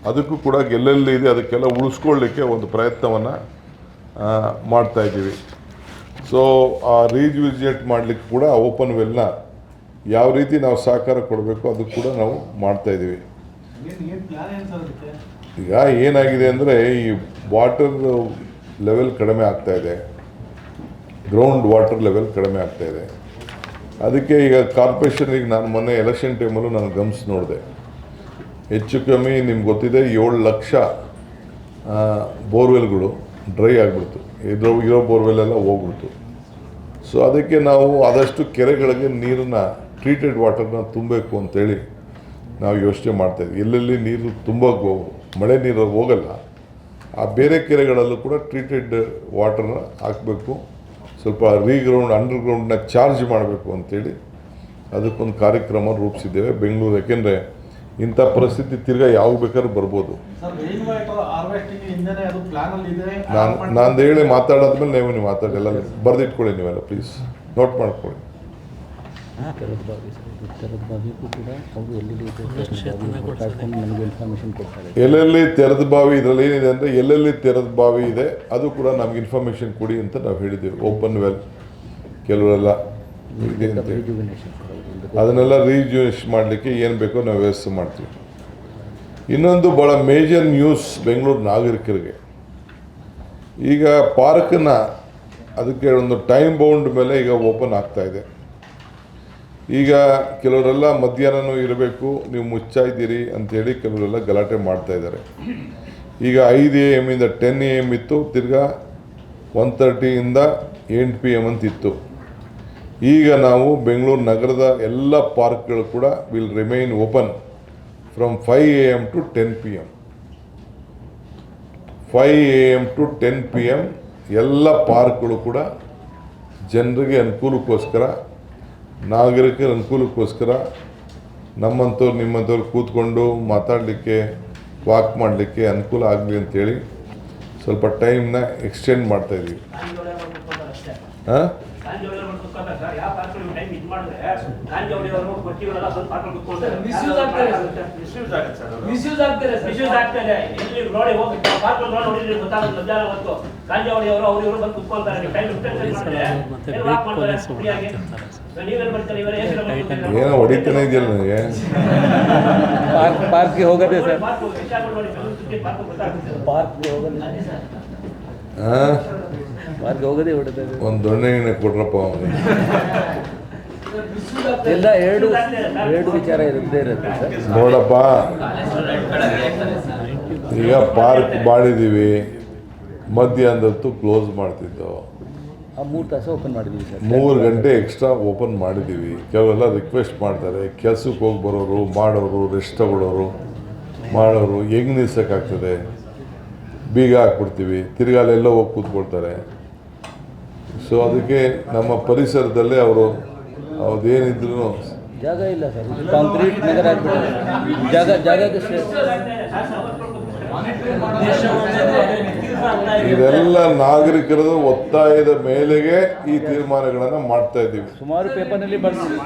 ಅದಕ್ಕೂ ಕೂಡ ಎಲ್ಲೆಲ್ಲಿ ಇದೆ ಅದಕ್ಕೆಲ್ಲ ಉಳಿಸ್ಕೊಳ್ಳಿಕ್ಕೆ ಒಂದು ಪ್ರಯತ್ನವನ್ನು ಮಾಡ್ತಾಯಿದ್ದೀವಿ. ಸೊ ಆ ರೀವಿಸಿಟ್ ಮಾಡಲಿಕ್ಕೆ ಕೂಡ ಓಪನ್ ವೆಲ್ನ ಯಾವ ರೀತಿ ನಾವು ಸಹಕಾರ ಕೊಡಬೇಕು ಅದು ಕೂಡ ನಾವು ಮಾಡ್ತಾಯಿದ್ದೀವಿ. ಈಗ ಏನಾಗಿದೆ ಅಂದರೆ ಈ ವಾಟರ್ ಲೆವೆಲ್ ಕಡಿಮೆ ಆಗ್ತಾಯಿದೆ, ಗ್ರೌಂಡ್ ವಾಟರ್ ಲೆವೆಲ್ ಕಡಿಮೆ ಆಗ್ತಾಯಿದೆ. ಅದಕ್ಕೆ ಈಗ ಕಾರ್ಪೊರೇಷನಿಗೆ ನಾನು ಮೊನ್ನೆ ಎಲೆಕ್ಷನ್ ಟೈಮಲ್ಲೂ ನಾನು ಗಮನಿಸಿ ನೋಡಿದೆ. ಹೆಚ್ಚು ಕಮ್ಮಿ ನಿಮ್ಗೆ ಗೊತ್ತಿದೆ 7 ಲಕ್ಷ ಬೋರ್ವೆಲ್ಗಳು ಡ್ರೈ ಆಗಿಬಿಡ್ತು, ಇರೋ ಬೋರ್ವೆಲ್ಲೆಲ್ಲ ಹೋಗ್ಬಿಡ್ತು. ಸೊ ಅದಕ್ಕೆ ನಾವು ಆದಷ್ಟು ಕೆರೆಗಳಿಗೆ ನೀರನ್ನು ಟ್ರೀಟೆಡ್ ವಾಟರ್ನ ತುಂಬಬೇಕು ಅಂತೇಳಿ ನಾವು ಯೋಚನೆ ಮಾಡ್ತಾಯಿದ್ವಿ. ಎಲ್ಲೆಲ್ಲಿ ನೀರು ತುಂಬ ಮಳೆ ನೀರು ಹೋಗಲ್ಲ ಆ ಬೇರೆ ಕೆರೆಗಳಲ್ಲೂ ಕೂಡ ಟ್ರೀಟೆಡ್ ವಾಟರ್ನ ಹಾಕಬೇಕು, ಸ್ವಲ್ಪ ಅಂಡರ್ಗ್ರೌಂಡ್ನ ಚಾರ್ಜ್ ಮಾಡಬೇಕು ಅಂತೇಳಿ ಅದಕ್ಕೊಂದು ಕಾರ್ಯಕ್ರಮ ರೂಪಿಸಿದ್ದೇವೆ ಬೆಂಗಳೂರು. ಯಾಕೆಂದರೆ ಇಂಥ ಪರಿಸ್ಥಿತಿ ತಿರ್ಗಾ ಯಾವ ಬೇಕಾದ್ರೂ ಬರ್ಬೋದು. ನಾನು ಹೇಳಿ ಮಾತಾಡೋದ್ಮೇಲೆ ನೀವು ಮಾತಾಡಿ ಎಲ್ಲ ಬರೆದಿಟ್ಕೊಳ್ಳಿ, ನೀವೆಲ್ಲ ಪ್ಲೀಸ್ ನೋಟ್ ಮಾಡ್ಕೊಳ್ಳಿ. ಎಲ್ಲೆಲ್ಲಿ ತೆರೆದ ಬಾವಿ ಇದರಲ್ಲಿ ಏನಿದೆ ಅಂದರೆ ಎಲ್ಲೆಲ್ಲಿ ತೆರೆದ ಬಾವಿ ಇದೆ ಅದು ಕೂಡ ನಮ್ಗೆ ಇನ್ಫಾರ್ಮೇಷನ್ ಕೊಡಿ ಅಂತ ನಾವು ಹೇಳಿದ್ದೇವೆ. ಓಪನ್ ವೆಲ್ ಕೆಲವರೆಲ್ಲ ಇದೆ ಅಂತ ಅದನ್ನೆಲ್ಲ ರೀಜುನೇಷನ್ ಮಾಡಲಿಕ್ಕೆ ಏನು ಬೇಕೋ ನಾವು ವ್ಯವಸ್ಥೆ ಮಾಡ್ತೀವಿ. ಇನ್ನೊಂದು ಭಾಳ ಮೇಜರ್ ನ್ಯೂಸ್ ಬೆಂಗಳೂರು ನಾಗರಿಕರಿಗೆ, ಈಗ ಪಾರ್ಕನ್ನ ಅದಕ್ಕೆ ಒಂದು ಟೈಮ್ ಬೌಂಡ್ ಮೇಲೆ ಈಗ ಓಪನ್ ಆಗ್ತಾ ಇದೆ. ಈಗ ಕೆಲವರೆಲ್ಲ ಮಧ್ಯಾಹ್ನನೂ ಇರಬೇಕು ನೀವು ಮುಚ್ಚಾಯಿದ್ದೀರಿ ಅಂಥೇಳಿ ಕೆಲವರೆಲ್ಲ ಗಲಾಟೆ ಮಾಡ್ತಾಯಿದ್ದಾರೆ. ಈಗ 5 AM ಇಂದ 10 AM ಇತ್ತು, ತಿರ್ಗಾ 1:30 ಇಂದ 8 PM ಅಂತಿತ್ತು. ಈಗ ನಾವು ಬೆಂಗಳೂರು ನಗರದ ಎಲ್ಲ ಪಾರ್ಕ್ಗಳು ಕೂಡ will remain open from 5 AM to 10 PM. 5 AM to 10 PM ಎಲ್ಲ ಪಾರ್ಕ್ಗಳು ಕೂಡ ಜನರಿಗೆ ಅನುಕೂಲಕ್ಕೋಸ್ಕರ, ನಾಗರಿಕರ ಅನುಕೂಲಕ್ಕೋಸ್ಕರ, ನಮ್ಮಂಥವ್ರು ನಿಮ್ಮಂಥವ್ರು ಕೂತ್ಕೊಂಡು ಮಾತಾಡಲಿಕ್ಕೆ ವಾಕ್ ಮಾಡಲಿಕ್ಕೆ ಅನುಕೂಲ ಆಗಲಿ ಅಂಥೇಳಿ ಸ್ವಲ್ಪ ಟೈಮ್ನ ಎಕ್ಸ್ಟೆಂಡ್ ಮಾಡ್ತಾಯಿದ್ದೀವಿ. ಹಾಂ ಏನೋ ಹೊಡಿತಾನೆ ಇದೆಯಲ್ಲ ನನಗೆ. ಪಾರ್ಕ್ಗೆ ಹೋಗೋದೇ ಸರ್, ಪಾರ್ಕ್ಗೆ ಹೋಗೋದೇ ಹೊಡೆದ ಒಂದು ದೊಣ್ಣೆ ಕೊಟ್ರಪ್ಪ ಅವನಿಗೆ. ಎಲ್ಲ ಎರಡು ವಿಚಾರ ಇರುತ್ತೆ ಸರ್. ನೋಡಪ್ಪ, ಈಗ ಪಾರ್ಕ್ ಮಾಡಿದ್ದೀವಿ, ಮಧ್ಯಾಹ್ನದತ್ತು ಕ್ಲೋಸ್ ಮಾಡ್ತಿದ್ದೋ, 3 ತಾಸು ಓಪನ್ ಮಾಡಿದ್ದೀವಿ ಸರ್. 3 ಗಂಟೆ ಎಕ್ಸ್ಟ್ರಾ ಓಪನ್ ಮಾಡಿದ್ದೀವಿ. ಕೆಲವೆಲ್ಲ ರಿಕ್ವೆಸ್ಟ್ ಮಾಡ್ತಾರೆ, ಕೆಲಸಕ್ಕೆ ಹೋಗಿ ಬರೋರು, ಮಾಡೋರು, ರೆಸ್ಟ್ ತಗೊಳ್ಳೋರು, ಮಾಡೋರು ಹೆಂಗೆ ನಿಲ್ಸೋಕ್ಕಾಗ್ತದೆ, ಬೀಗ ಹಾಕ್ಬಿಡ್ತೀವಿ, ತಿರ್ಗಾಲೆಲ್ಲ ಹೋಗಿ ಕೂತ್ಕೊಳ್ತಾರೆ. ಸೊ ಅದಕ್ಕೆ ನಮ್ಮ ಪರಿಸರದಲ್ಲೇ ಅವರು ಅದೇನಿದ್ರು ಜಾಗ ಇಲ್ಲ ಸರ್, ಕಾಂಕ್ರೀಟ್ ನಗರ ಆಗ್ಬಿಟ್ಟಿದೆ. ಜಾಗಕ್ಕೆ ಇದೆಲ್ಲ ನಾಗರಿಕರ ಒತ್ತಾಯದ ಮೇಲೆಗೆ ಈ ತೀರ್ಮಾನಗಳನ್ನು ಮಾಡ್ತಾ ಇದ್ದೀವಿ. ಸುಮಾರು ಪೇಪರ್ನಲ್ಲಿ ಬರ್ತೀವಿ.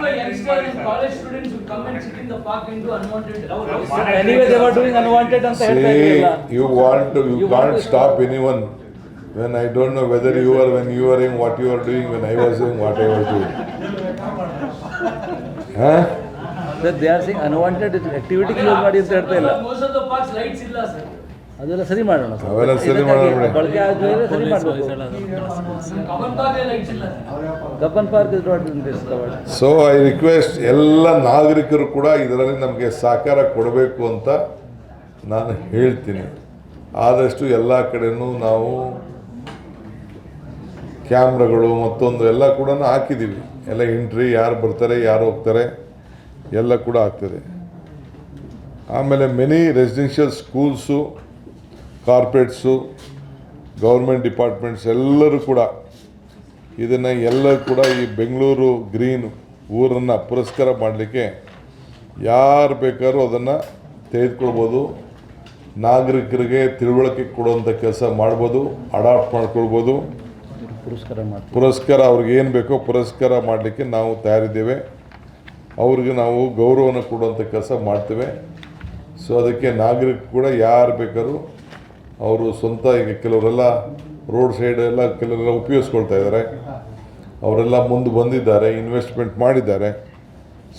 Anyway, they were doing unwanted ಅಂತ ಹೇಳ್ತಾ ಇದ್ರಲ್ಲ. You can't stop anyone. When I don't know whether when you were doing what you were doing, when I was doing what I was doing. Huh? That they are saying unwanted activity use ಮಾಡಿ ಅಂತ ಹೇಳ್ತಾ ಇಲ್ಲ. Most of the parks lights ಇಲ್ಲ sir. ಅದೆಲ್ಲ ಸರಿ ಮಾಡೋಣ sir. ಅವೆಲ್ಲ ಸರಿ ಮಾಡೋಣ ಬಿಡಿ. ಬಳಕೆ ಆದ್ಮೇಲೆ ಸರಿ ಮಾಡಬೇಕು. Common park lights ಇಲ್ಲ. Cubbon park is not in this covered. So I request ಎಲ್ಲ ನಾಗರಿಕರು ಕೂಡ ಇದರಲ್ಲಿ ನಮಗೆ ಸಹಕಾರ ಕೊಡಬೇಕು ಅಂತ ನಾನು ಹೇಳ್ತೀನಿ. ಆದಷ್ಟು ಎಲ್ಲ ಕಡೆನೂ ನಾವು ಕ್ಯಾಮ್ರಾಗಳು ಮತ್ತೊಂದು ಎಲ್ಲ ಕೂಡ ಹಾಕಿದ್ದೀವಿ. ಎಲ್ಲ ಎಂಟ್ರಿ ಯಾರು ಬರ್ತಾರೆ ಯಾರು ಹೋಗ್ತಾರೆ ಎಲ್ಲ ಕೂಡ ಆಗ್ತದೆ. ಆಮೇಲೆ many residential schools, corporates, government departments ಎಲ್ಲರೂ ಕೂಡ ಇದನ್ನು ಎಲ್ಲರೂ ಕೂಡ ಈ ಬೆಂಗಳೂರು ಗ್ರೀನ್ ಊರನ್ನು ಪುರಸ್ಕಾರ ಮಾಡಲಿಕ್ಕೆ ಯಾರು ಬೇಕಾದ್ರೂ ಅದನ್ನು ತೆಗೆದುಕೊಳ್ಬೋದು. ನಾಗರಿಕರಿಗೆ ತಿಳುವಳಿಕೆ ಕೊಡುವಂಥ ಕೆಲಸ ಮಾಡ್ಬೋದು, ಅಡಾಪ್ಟ್ ಮಾಡ್ಕೊಳ್ಬೋದು. ಪುರಸ್ಕಾರ ಅವ್ರಿಗೆ ಏನು ಬೇಕೋ ಪುರಸ್ಕಾರ ಮಾಡಲಿಕ್ಕೆ ನಾವು ತಯಾರಿದ್ದೇವೆ. ಅವ್ರಿಗೆ ನಾವು ಗೌರವನ ಕೊಡುವಂಥ ಕೆಲಸ ಮಾಡ್ತೇವೆ. ಸೊ ಅದಕ್ಕೆ ನಾಗರಿಕರು ಕೂಡ ಯಾರು ಬೇಕಾದ್ರೂ ಅವರು ಸ್ವಂತ ಈಗ ಕೆಲವರೆಲ್ಲ ರೋಡ್ ಸೈಡ್ ಎಲ್ಲ ಕೆಲವರೆಲ್ಲ ಉಪಯೋಗಿಸ್ಕೊಳ್ತಾ ಇದ್ದಾರೆ. ಅವರೆಲ್ಲ ಮುಂದೆ ಬಂದಿದ್ದಾರೆ, ಇನ್ವೆಸ್ಟ್ಮೆಂಟ್ ಮಾಡಿದ್ದಾರೆ.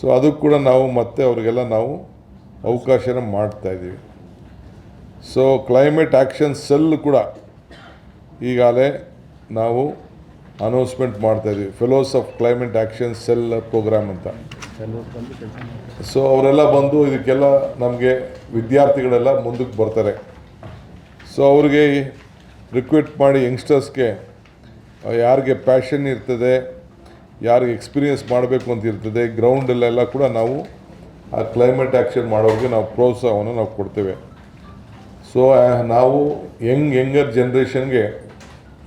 ಸೊ ಅದಕ್ಕೆ ಕೂಡ ನಾವು ಮತ್ತೆ ಅವರಿಗೆಲ್ಲ ನಾವು ಅವಕಾಶನ ಮಾಡ್ತಾಯಿದ್ದೀವಿ. ಸೊ ಕ್ಲೈಮೇಟ್ ಆ್ಯಕ್ಷನ್ ಸೆಲ್ ಕೂಡ ಈಗಾಗಲೇ ನಾವು ಅನೌನ್ಸ್ಮೆಂಟ್ ಮಾಡ್ತಾಯಿದ್ದೀವಿ. Fellows of climate action cell programme ಅಂತ. ಸೊ ಅವರೆಲ್ಲ ಬಂದು ಇದಕ್ಕೆಲ್ಲ ನಮಗೆ ವಿದ್ಯಾರ್ಥಿಗಳೆಲ್ಲ ಮುಂದಕ್ಕೆ ಬರ್ತಾರೆ. ಸೊ ಅವ್ರಿಗೆ ರಿಕ್ವೆಸ್ಟ್ ಮಾಡಿ ಯಂಗ್ಸ್ಟರ್ಸ್ಗೆ ಯಾರಿಗೆ ಪ್ಯಾಷನ್ ಇರ್ತದೆ, ಯಾರಿಗೆ ಎಕ್ಸ್ಪೀರಿಯೆನ್ಸ್ ಮಾಡಬೇಕು ಅಂತ ಇರ್ತದೆ, ಗ್ರೌಂಡಲ್ಲೆಲ್ಲ ಕೂಡ ನಾವು ಆ ಕ್ಲೈಮೇಟ್ ಆ್ಯಕ್ಷನ್ ಮಾಡೋರಿಗೆ ನಾವು ಪ್ರೋತ್ಸಾಹವನ್ನು ನಾವು ಕೊಡ್ತೇವೆ. ಸೊ ನಾವು ಯಂಗರ್ ಜನ್ರೇಷನ್ಗೆ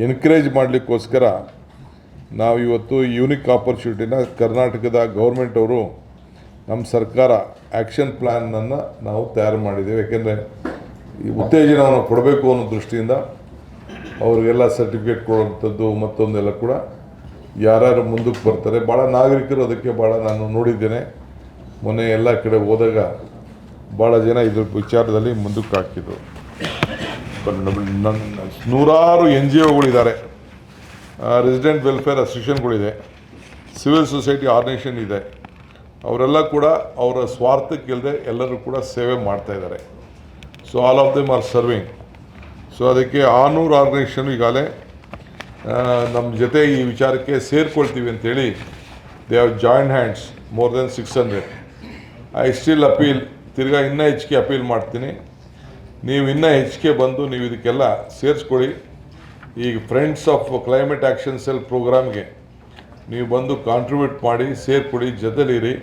ಎನ್ಕರೇಜ್ ಮಾಡಲಿಕ್ಕೋಸ್ಕರ ನಾವು ಇವತ್ತು ಯೂನಿಕ್ ಆಪರ್ಚುನಿಟಿನ ಕರ್ನಾಟಕದ ಗೌರ್ಮೆಂಟ್ ಅವರು ನಮ್ಮ ಸರ್ಕಾರ ಆ್ಯಕ್ಷನ್ ಪ್ಲ್ಯಾನನ್ನು ನಾವು ತಯಾರು ಮಾಡಿದ್ದೇವೆ. ಯಾಕೆಂದರೆ ಈ ಉತ್ತೇಜನವನ್ನು ಕೊಡಬೇಕು ಅನ್ನೋ ದೃಷ್ಟಿಯಿಂದ ಅವರಿಗೆಲ್ಲ ಸರ್ಟಿಫಿಕೇಟ್ ಕೊಡುವಂಥದ್ದು ಮತ್ತೊಂದೆಲ್ಲ ಕೂಡ ಯಾರ್ಯಾರು ಮುಂದಕ್ಕೆ ಬರ್ತಾರೆ. ಭಾಳ ನಾಗರಿಕರು ಅದಕ್ಕೆ ಭಾಳ ನಾನು ನೋಡಿದ್ದೇನೆ. ಮೊನ್ನೆ ಎಲ್ಲ ಕಡೆ ಹೋದಾಗ ಭಾಳ ಜನ ಇದ್ರ ವಿಚಾರದಲ್ಲಿ ಮುಂದಕ್ಕೆ ಹಾಕಿದ್ರು. ನೂರಾರು NGOಗಳಿದ್ದಾರೆ, ರೆಸಿಡೆಂಟ್ ವೆಲ್ಫೇರ್ ಅಸೋಸಿಯೇಷನ್ಗಳಿದೆ, ಸಿವಿಲ್ ಸೊಸೈಟಿ ಆರ್ಗನೈಸೇಷನ್ ಇದೆ. ಅವರೆಲ್ಲ ಕೂಡ ಅವರ ಸ್ವಾರ್ಥಕ್ಕಿಲ್ಲದೆ ಎಲ್ಲರೂ ಕೂಡ ಸೇವೆ ಮಾಡ್ತಾಯಿದ್ದಾರೆ. So all of them are serving. So ಅದಕ್ಕೆ 600 ಆರ್ಗನೈಸೇಷನ್ ಈಗಾಗಲೇ ನಮ್ಮ ಜೊತೆ ಈ ವಿಚಾರಕ್ಕೆ ಸೇರ್ಕೊಳ್ತೀವಿ ಅಂತೇಳಿ they have joint hands more than 600. I still appeal, ತಿರ್ಗಾ ಇನ್ನೂ ಹೆಚ್ಚಿಗೆ ಅಪೀಲ್ ಮಾಡ್ತೀನಿ. ನೀವು ಇನ್ನೂ ಹೆಚ್ಚಿಗೆ ಬಂದು ನೀವು ಇದಕ್ಕೆಲ್ಲ ಸೇರಿಸ್ಕೊಳ್ಳಿ. ಈಗ friends of climate action cell ಪ್ರೋಗ್ರಾಮ್ಗೆ ನೀವು ಬಂದು ಕಾಂಟ್ರಿಬ್ಯೂಟ್ ಮಾಡಿ, ಸೇರ್ಕೊಡಿ, ಜೊತೆಲಿರಿ.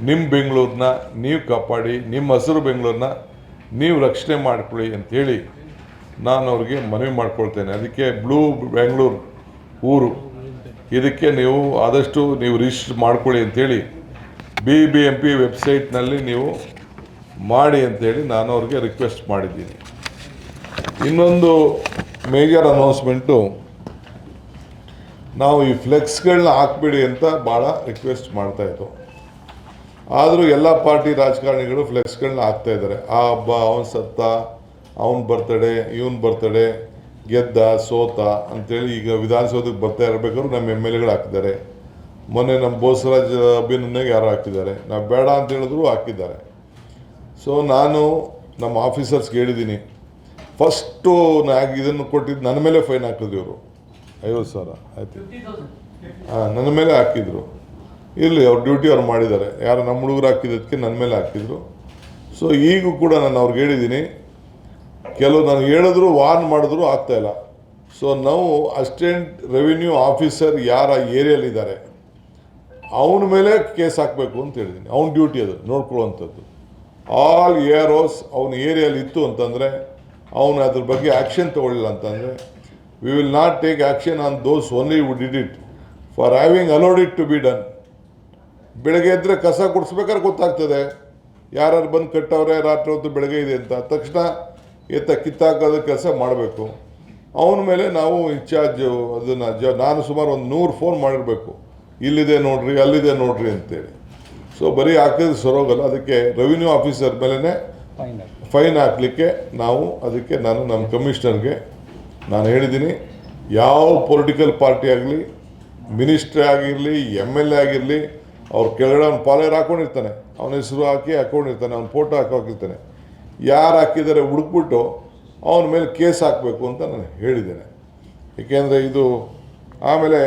ನಿಮ್ಮ ಬೆಂಗಳೂರನ್ನ ನೀವು ಕಾಪಾಡಿ, ನಿಮ್ಮ ಹಸಿರು ಬೆಂಗಳೂರನ್ನ ನೀವು ರಕ್ಷಣೆ ಮಾಡಿಕೊಳ್ಳಿ ಅಂಥೇಳಿ ನಾನು ಅವ್ರಿಗೆ ಮನವಿ ಮಾಡ್ಕೊಳ್ತೇನೆ. ಅದಕ್ಕೆ ಬ್ಲೂ ಬೆಂಗಳೂರು ಊರು ಇದಕ್ಕೆ ನೀವು ಆದಷ್ಟು ನೀವು ರಿಜಿಸ್ಟರ್ ಮಾಡ್ಕೊಳ್ಳಿ ಅಂಥೇಳಿ BBMP ವೆಬ್ಸೈಟ್ನಲ್ಲಿ ನೀವು ಮಾಡಿ ಅಂಥೇಳಿ ನಾನು ಅವ್ರಿಗೆ ರಿಕ್ವೆಸ್ಟ್ ಮಾಡಿದ್ದೀನಿ. ಇನ್ನೊಂದು ಮೇಜರ್ ಅನೌನ್ಸ್ಮೆಂಟು, ನಾವು ಈ ಫ್ಲೆಕ್ಸ್ಗಳನ್ನ ಹಾಕ್ಬಿಡಿ ಅಂತ ಭಾಳ ರಿಕ್ವೆಸ್ಟ್ ಮಾಡ್ತಾಯಿತ್ತು. ಆದರೂ ಎಲ್ಲ ಪಾರ್ಟಿ ರಾಜಕಾರಣಿಗಳು ಫ್ಲೆಕ್ಸ್ಗಳನ್ನ ಹಾಕ್ತಾಯಿದ್ದಾರೆ. ಆ ಹಬ್ಬ ಅವನು ಸತ್ತ, ಅವನ ಬರ್ತಡೇ, ಇವನ್ ಬರ್ತಡೇ, ಗೆದ್ದ ಸೋತ ಅಂಥೇಳಿ ಈಗ ವಿಧಾನಸೌಧಕ್ಕೆ ಬರ್ತಾ ಇರಬೇಕಾದ್ರೂ ನಮ್ಮ MLAಗಳು ಹಾಕಿದ್ದಾರೆ. ಮೊನ್ನೆ ನಮ್ಮ ಬೋಸರಾಜ್ ಅಭಿನಂದನೆಗೆ ಯಾರು ಹಾಕಿದ್ದಾರೆ, ನಾವು ಬೇಡ ಅಂತ ಹೇಳಿದ್ರು ಹಾಕಿದ್ದಾರೆ. ಸೊ ನಾನು ನಮ್ಮ ಆಫೀಸರ್ಸ್ಗೆ ಹೇಳಿದ್ದೀನಿ, ಫಸ್ಟು ಇದನ್ನು ಕೊಟ್ಟಿದ್ದು ನನ್ನ ಮೇಲೆ ಫೈನ್ ಹಾಕಿದ್ರು ಇವರು 50,000 ಆಯ್ತು. ನನ್ನ ಮೇಲೆ ಹಾಕಿದ್ರು. ಇರಲಿ, ಅವ್ರ ಡ್ಯೂಟಿ ಅವ್ರು ಮಾಡಿದ್ದಾರೆ. ಯಾರು ನಮ್ಮ ಹುಡುಗರು ಹಾಕಿದ್ದಕ್ಕೆ ನನ್ನ ಮೇಲೆ ಹಾಕಿದ್ರು. ಸೊ ಈಗೂ ಕೂಡ ನಾನು ಅವ್ರಿಗೆ ಹೇಳಿದ್ದೀನಿ, ಕೆಲವು ನಾನು ಹೇಳಿದ್ರು ವಾರ್ನ್ ಮಾಡಿದ್ರು ಆಗ್ತಾಯಿಲ್ಲ. ಸೊ ನಾವು ಅಸಿಸ್ಟೆಂಟ್ ರೆವಿನ್ಯೂ ಆಫೀಸರ್ ಯಾರ ಏರಿಯಲ್ಲಿದ್ದಾರೆ ಅವನ ಮೇಲೆ ಕೇಸ್ ಹಾಕಬೇಕು ಅಂತ ಹೇಳಿದ್ದೀನಿ. ಅವ್ನ ಡ್ಯೂಟಿ ಅದು ನೋಡ್ಕೊಳ್ಳುವಂಥದ್ದು. ಆಲ್ AROs ಅವನ ಏರಿಯಲ್ಲಿ ಇತ್ತು ಅಂತಂದರೆ, ಅವನು ಅದ್ರ ಬಗ್ಗೆ ಆ್ಯಕ್ಷನ್ ತೊಗೊಳ್ಳಿಲ್ಲ ಅಂತಂದರೆ, we will not take action on those only who did it for having allowed it to be done. ಬೆಳಗ್ಗೆ ಎದ್ದರೆ ಕಸ ಗುಡಿಸ್ಬೇಕಾದ್ರೆ ಗೊತ್ತಾಗ್ತದೆ ಯಾರು ಬಂದು ಕಟ್ಟವ್ರೆ, ರಾತ್ರಿ ಹೊತ್ತು ಬೆಳಗ್ಗೆ ಇದೆ ಅಂತ. ತಕ್ಷಣ ಕಿತ್ತಾಕೋದು ಕೆಲಸ ಮಾಡಬೇಕು. ಅವನ ಮೇಲೆ ನಾವು ಇನ್ಚಾರ್ಜು ಅದನ್ನು ನಾನು ಸುಮಾರು ಒಂದು 100 ಫೋನ್ ಮಾಡಿರಬೇಕು, ಇಲ್ಲಿದೆ ನೋಡ್ರಿ ಅಲ್ಲಿದೆ ನೋಡ್ರಿ ಅಂತೇಳಿ. ಸೊ ಬರೀ ಹಾಕಿದ್ರೆ ಸರೋಗಲ್ಲ, ಅದಕ್ಕೆ ರೆವಿನ್ಯೂ ಆಫೀಸರ್ ಮೇಲೇ ಫೈನ್ ಹಾಕಲಿಕ್ಕೆ ಅದಕ್ಕೆ ನಾನು ನಮ್ಮ ಕಮಿಷನರ್ಗೆ ನಾನು ಹೇಳಿದ್ದೀನಿ. ಯಾವ ಪೊಲಿಟಿಕಲ್ ಪಾರ್ಟಿ ಆಗಲಿ, ಮಿನಿಸ್ಟ್ರಿ ಆಗಿರಲಿ, MLA ಆಗಿರಲಿ, ಅವ್ರ ಕೆಳಗಡೆ ಅವ್ನು ಪಾಲೇರ್ ಹಾಕ್ಕೊಂಡಿರ್ತಾನೆ, ಅವನ ಹೆಸರು ಹಾಕ್ಕೊಂಡಿರ್ತಾನೆ, ಅವ್ನ ಫೋಟೋ ಹಾಕಿರ್ತಾನೆ. ಯಾರು ಹಾಕಿದ್ದಾರೆ ಹುಡುಕ್ಬಿಟ್ಟು ಅವನ ಮೇಲೆ ಕೇಸ್ ಹಾಕಬೇಕು ಅಂತ ನಾನು ಹೇಳಿದ್ದೇನೆ. ಏಕೆಂದರೆ ಇದು ಆಮೇಲೆ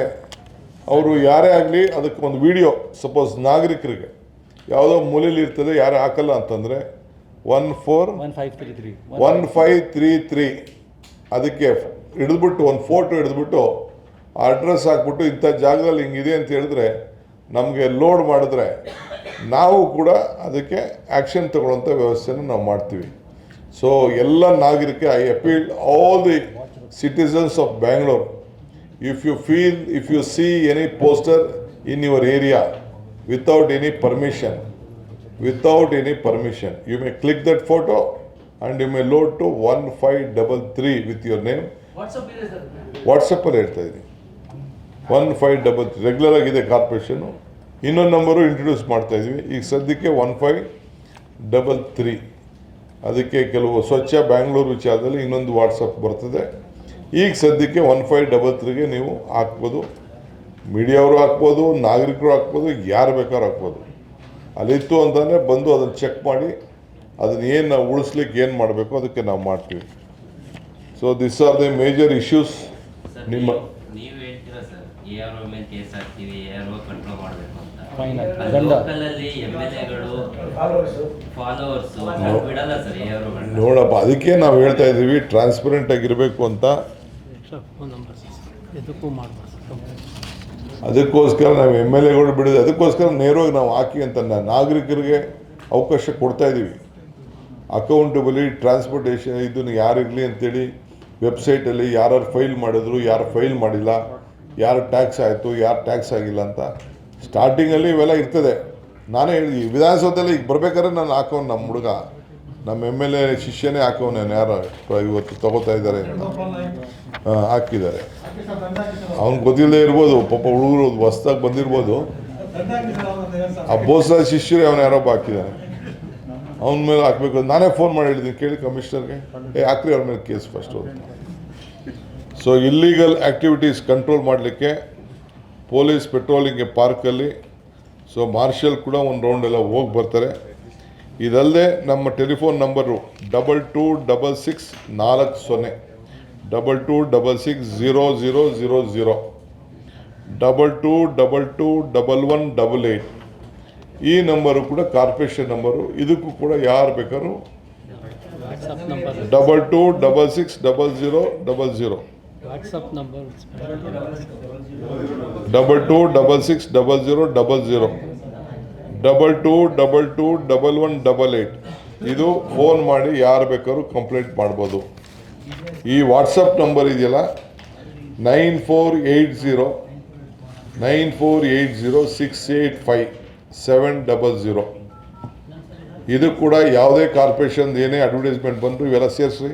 ಅವರು ಯಾರೇ ಆಗಲಿ ಅದಕ್ಕೆ ಒಂದು ವಿಡಿಯೋ ಸಪೋಸ್ ನಾಗರಿಕರಿಗೆ ಯಾವುದೋ ಮೂಲೆಯಲ್ಲಿ ಇರ್ತದೆ, ಯಾರು ಹಾಕಲ್ಲ ಅಂತಂದರೆ 1533 ಅದಕ್ಕೆ ಹಿಡಿದ್ಬಿಟ್ಟು ಒಂದು ಫೋಟೋ ಹಿಡಿದ್ಬಿಟ್ಟು ಅಡ್ರೆಸ್ ಹಾಕ್ಬಿಟ್ಟು ಇಂಥ ಜಾಗದಲ್ಲಿ ಹಿಂಗಿದೆ ಅಂತ ಹೇಳಿದ್ರೆ ನಮಗೆ ಲೋಡ್ ಮಾಡಿದ್ರೆ ನಾವು ಕೂಡ ಅದಕ್ಕೆ ಆ್ಯಕ್ಷನ್ ತಗೊಳ್ಳೋಂಥ ವ್ಯವಸ್ಥೆನ ನಾವು ಮಾಡ್ತೀವಿ. ಸೊ ಎಲ್ಲ ನಾಗರಿಕ I appeal all the citizens of Bangalore, if you see any poster in your area without any permission, you may click that photo and you may load to 1533 with your name. WhatsApp ಇದೆ sir. ವಾಟ್ಸಪ್ಪಲ್ಲಿ ಹೇಳ್ತಾ ಇದ್ದೀನಿ 1533 regular ಆಗಿದೆ corporation. ಇನ್ನೊಂದು number introduce ಮಾಡ್ತಾ ಇದ್ವಿ ಈಗ ಸದ್ಯಕ್ಕೆ 1533. ಅದಕ್ಕೆ ಕೆಲವು ಸ್ವಚ್ಛ ಬ್ಯಾಂಗ್ಳೂರು ವಿಚಾರದಲ್ಲಿ ಇನ್ನೊಂದು ವಾಟ್ಸಪ್ ಬರ್ತದೆ. ಈಗ ಸದ್ಯಕ್ಕೆ 1533ಗೆ ನೀವು ಹಾಕ್ಬೋದು, ಮೀಡಿಯಾವರು ಹಾಕ್ಬೋದು, ನಾಗರಿಕರು ಹಾಕ್ಬೋದು, ಯಾರು ಬೇಕಾದ್ರೂ ಹಾಕ್ಬೋದು. ಅಲ್ಲಿತ್ತು ಅಂತಂದರೆ ಬಂದು ಅದನ್ನು ಚೆಕ್ ಮಾಡಿ ಅದನ್ನು ಏನು ನಾವು ಉಳಿಸ್ಲಿಕ್ಕೆ ಏನು ಮಾಡಬೇಕು ಅದಕ್ಕೆ ನಾವು ಮಾಡ್ತೀವಿ. So this are the major issues. ನಿಮ್ಮ ನೀವು ಹೇಳ್ತೀರಾ ಸರ್, ARO ಮೇಲೆ ಕೇಸ್ ಹಾಕ್ತೀವಿ, ARO ಕಂಟ್ರೋಲ್ ಮಾಡಬೇಕು ಅಂತ. ದಂಡ. ಲೋಕಲಲ್ಲಿ MLAಗಳು ಫಾಲೋವರ್ಸ್ ಬಿಡಲ್ಲ ಸರ್ AROಗಳನ್ನ. ನೋಡಪ್ಪ, ಅದಕ್ಕೆ ನಾವು ಹೇಳ್ತಾ ಇದ್ದೀವಿ ಟ್ರಾನ್ಸ್ಪರೆಂಟ್ ಆಗಿರಬೇಕು ಅಂತ. ಅದಕ್ಕೋಸ್ಕರ ನಾವು MLAಗಳು ಬಿಡೋದು, ಅದಕ್ಕೋಸ್ಕರ ನೇರವಾಗಿ ನಾವು ಹಾಕಿ ಅಂತ ನಾಗರಿಕರಿಗೆ ಅವಕಾಶ ಕೊಡ್ತಾ ಇದ್ದೀವಿ. ಅಕೌಂಟಬಲಿ ಟ್ರಾನ್ಸ್ಪೋರ್ಟೇಷನ್ ಇದನ್ನು ಯಾರಿರಲಿ ಅಂತೇಳಿ ವೆಬ್ಸೈಟಲ್ಲಿ ಯಾರು ಫೈಲ್ ಮಾಡಿದ್ರು, ಯಾರು ಫೈಲ್ ಮಾಡಿಲ್ಲ, ಯಾರು ಟ್ಯಾಕ್ಸ್ ಆಯಿತು, ಯಾರು ಟ್ಯಾಕ್ಸ್ ಆಗಿಲ್ಲ ಅಂತ ಸ್ಟಾರ್ಟಿಂಗಲ್ಲಿ ಇವೆಲ್ಲ ಇರ್ತದೆ. ನಾನೇ ಹೇಳಿ ವಿಧಾನಸೌಧದಲ್ಲಿ ಈಗ ಬರ್ಬೇಕಾದ್ರೆ ನಾನು ಹಾಕೋನು, ನಮ್ಮ ಹುಡುಗ ನಮ್ಮ MLA ಶಿಷ್ಯನೇ ಹಾಕೋನು, ಯಾರು ಇವತ್ತು ತಗೋತಾ ಇದ್ದಾರೆ ಹಾಕಿದ್ದಾರೆ. ಅವ್ನಿಗೆ ಗೊತ್ತಿಲ್ಲದೆ ಇರ್ಬೋದು, ಪಾಪ ಹುಡುಗರು ಹೊಸ್ದಾಗಿ ಬಂದಿರ್ಬೋದು. ಆ ಬೋಸ ಶಿಷ್ಯರೇ ಅವನು ಯಾರೊಬ್ಬ ಹಾಕಿದ್ದಾನೆ, ಅವನ ಮೇಲೆ ಹಾಕಬೇಕು. ನಾನೇ ಫೋನ್ ಮಾಡಿ ಹೇಳಿದ್ದೀನಿ, ಕೇಳಿ ಕಮಿಷನರ್ಗೆ, ಹಾಕ್ರಿ ಅವ್ರ ಮೇಲೆ ಕೇಸ್ ಫಸ್ಟು ಅಂತ. ಸೊ ಇಲ್ಲೀಗಲ್ ಆ್ಯಕ್ಟಿವಿಟೀಸ್ ಕಂಟ್ರೋಲ್ ಮಾಡಲಿಕ್ಕೆ ಪೊಲೀಸ್ ಪೆಟ್ರೋಲಿಂಗ್ಗೆ ಪಾರ್ಕಲ್ಲಿ ಸೊ ಮಾರ್ಷಲ್ ಕೂಡ ಒಂದು ರೌಂಡ್ ಎಲ್ಲ ಹೋಗಿ ಬರ್ತಾರೆ. ಇದಲ್ಲದೆ ನಮ್ಮ ಟೆಲಿಫೋನ್ ನಂಬರು 226640 22660000 22221188 ಈ ನಂಬರು ಕೂಡ ಕಾರ್ಪೊರೇಷನ್ ನಂಬರು. ಇದಕ್ಕೂ ಕೂಡ ಯಾರು ಬೇಕಾದ್ರೂ 22660000 22660000 22221188 ಇದು ಫೋನ್ ಮಾಡಿ ಯಾರು ಬೇಕಾದ್ರೂ ಕಂಪ್ಲೇಂಟ್ ಮಾಡ್ಬೋದು. ಈ ವಾಟ್ಸಪ್ ನಂಬರ್ ಇದೆಯಲ್ಲ 9480685700 ಇದು ಕೂಡ ಯಾವುದೇ ಕಾರ್ಪೊರೇಷನ್ ಏನೇ ಅಡ್ವರ್ಟೈಸ್ಮೆಂಟ್ ಬಂದರೂ ಇವೆಲ್ಲ ಸೇರಿಸ್ರಿ.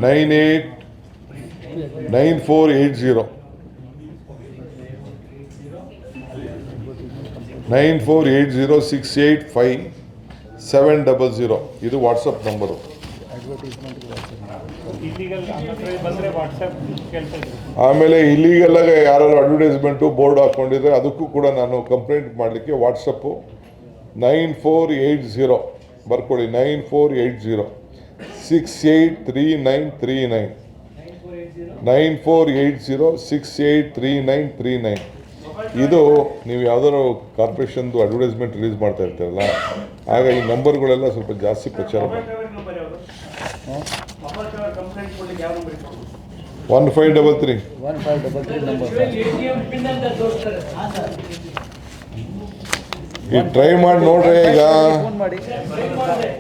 9480685700 ಇದು ವಾಟ್ಸಪ್ ನಂಬರು. ಇಲ್ಲಿಗಲ್ ಬಂದರೆ ವಾಟ್ಸಪ್ ಕೇಳ್ತಾ ಇದ್ದೀವಿ. ಆಮೇಲೆ ಇಲ್ಲಿಗೆಲ್ಲ ಯಾರು ಅಡ್ವರ್ಟೈಸ್ಮೆಂಟು ಬೋರ್ಡ್ ಹಾಕ್ಕೊಂಡಿದ್ರೆ ಅದಕ್ಕೂ ಕೂಡ ನಾನು ಕಂಪ್ಲೇಂಟ್ ಮಾಡಲಿಕ್ಕೆ ವಾಟ್ಸಪ್ಪು 9480 ಬರ್ಕೊಳ್ಳಿ 9480683939 9480683939 ಇದು ನೀವು ಯಾವ್ದಾದ್ರು ಕಾರ್ಪೊರೇಷನ್ದು ಅಡ್ವರ್ಟೈಸ್ಮೆಂಟ್ ರಿಲೀಸ್ ಮಾಡ್ತಾ ಇರ್ತೀರಲ್ಲ, ಆಗ ಈ ನಂಬರ್ಗಳೆಲ್ಲ ಸ್ವಲ್ಪ ಜಾಸ್ತಿ ಪ್ರಚಾರ ಮಾಡಿ. 1533 ನಂಬರ್ ATM ಪಿನ್ ಅಂತ ತೋರಿಸ್ತಾರೆ. ಈಗ ಟ್ರೈ ಮಾಡಿ ನೋಡ್ರಿ. ಈಗ ಫೋನ್ ಮಾಡಿ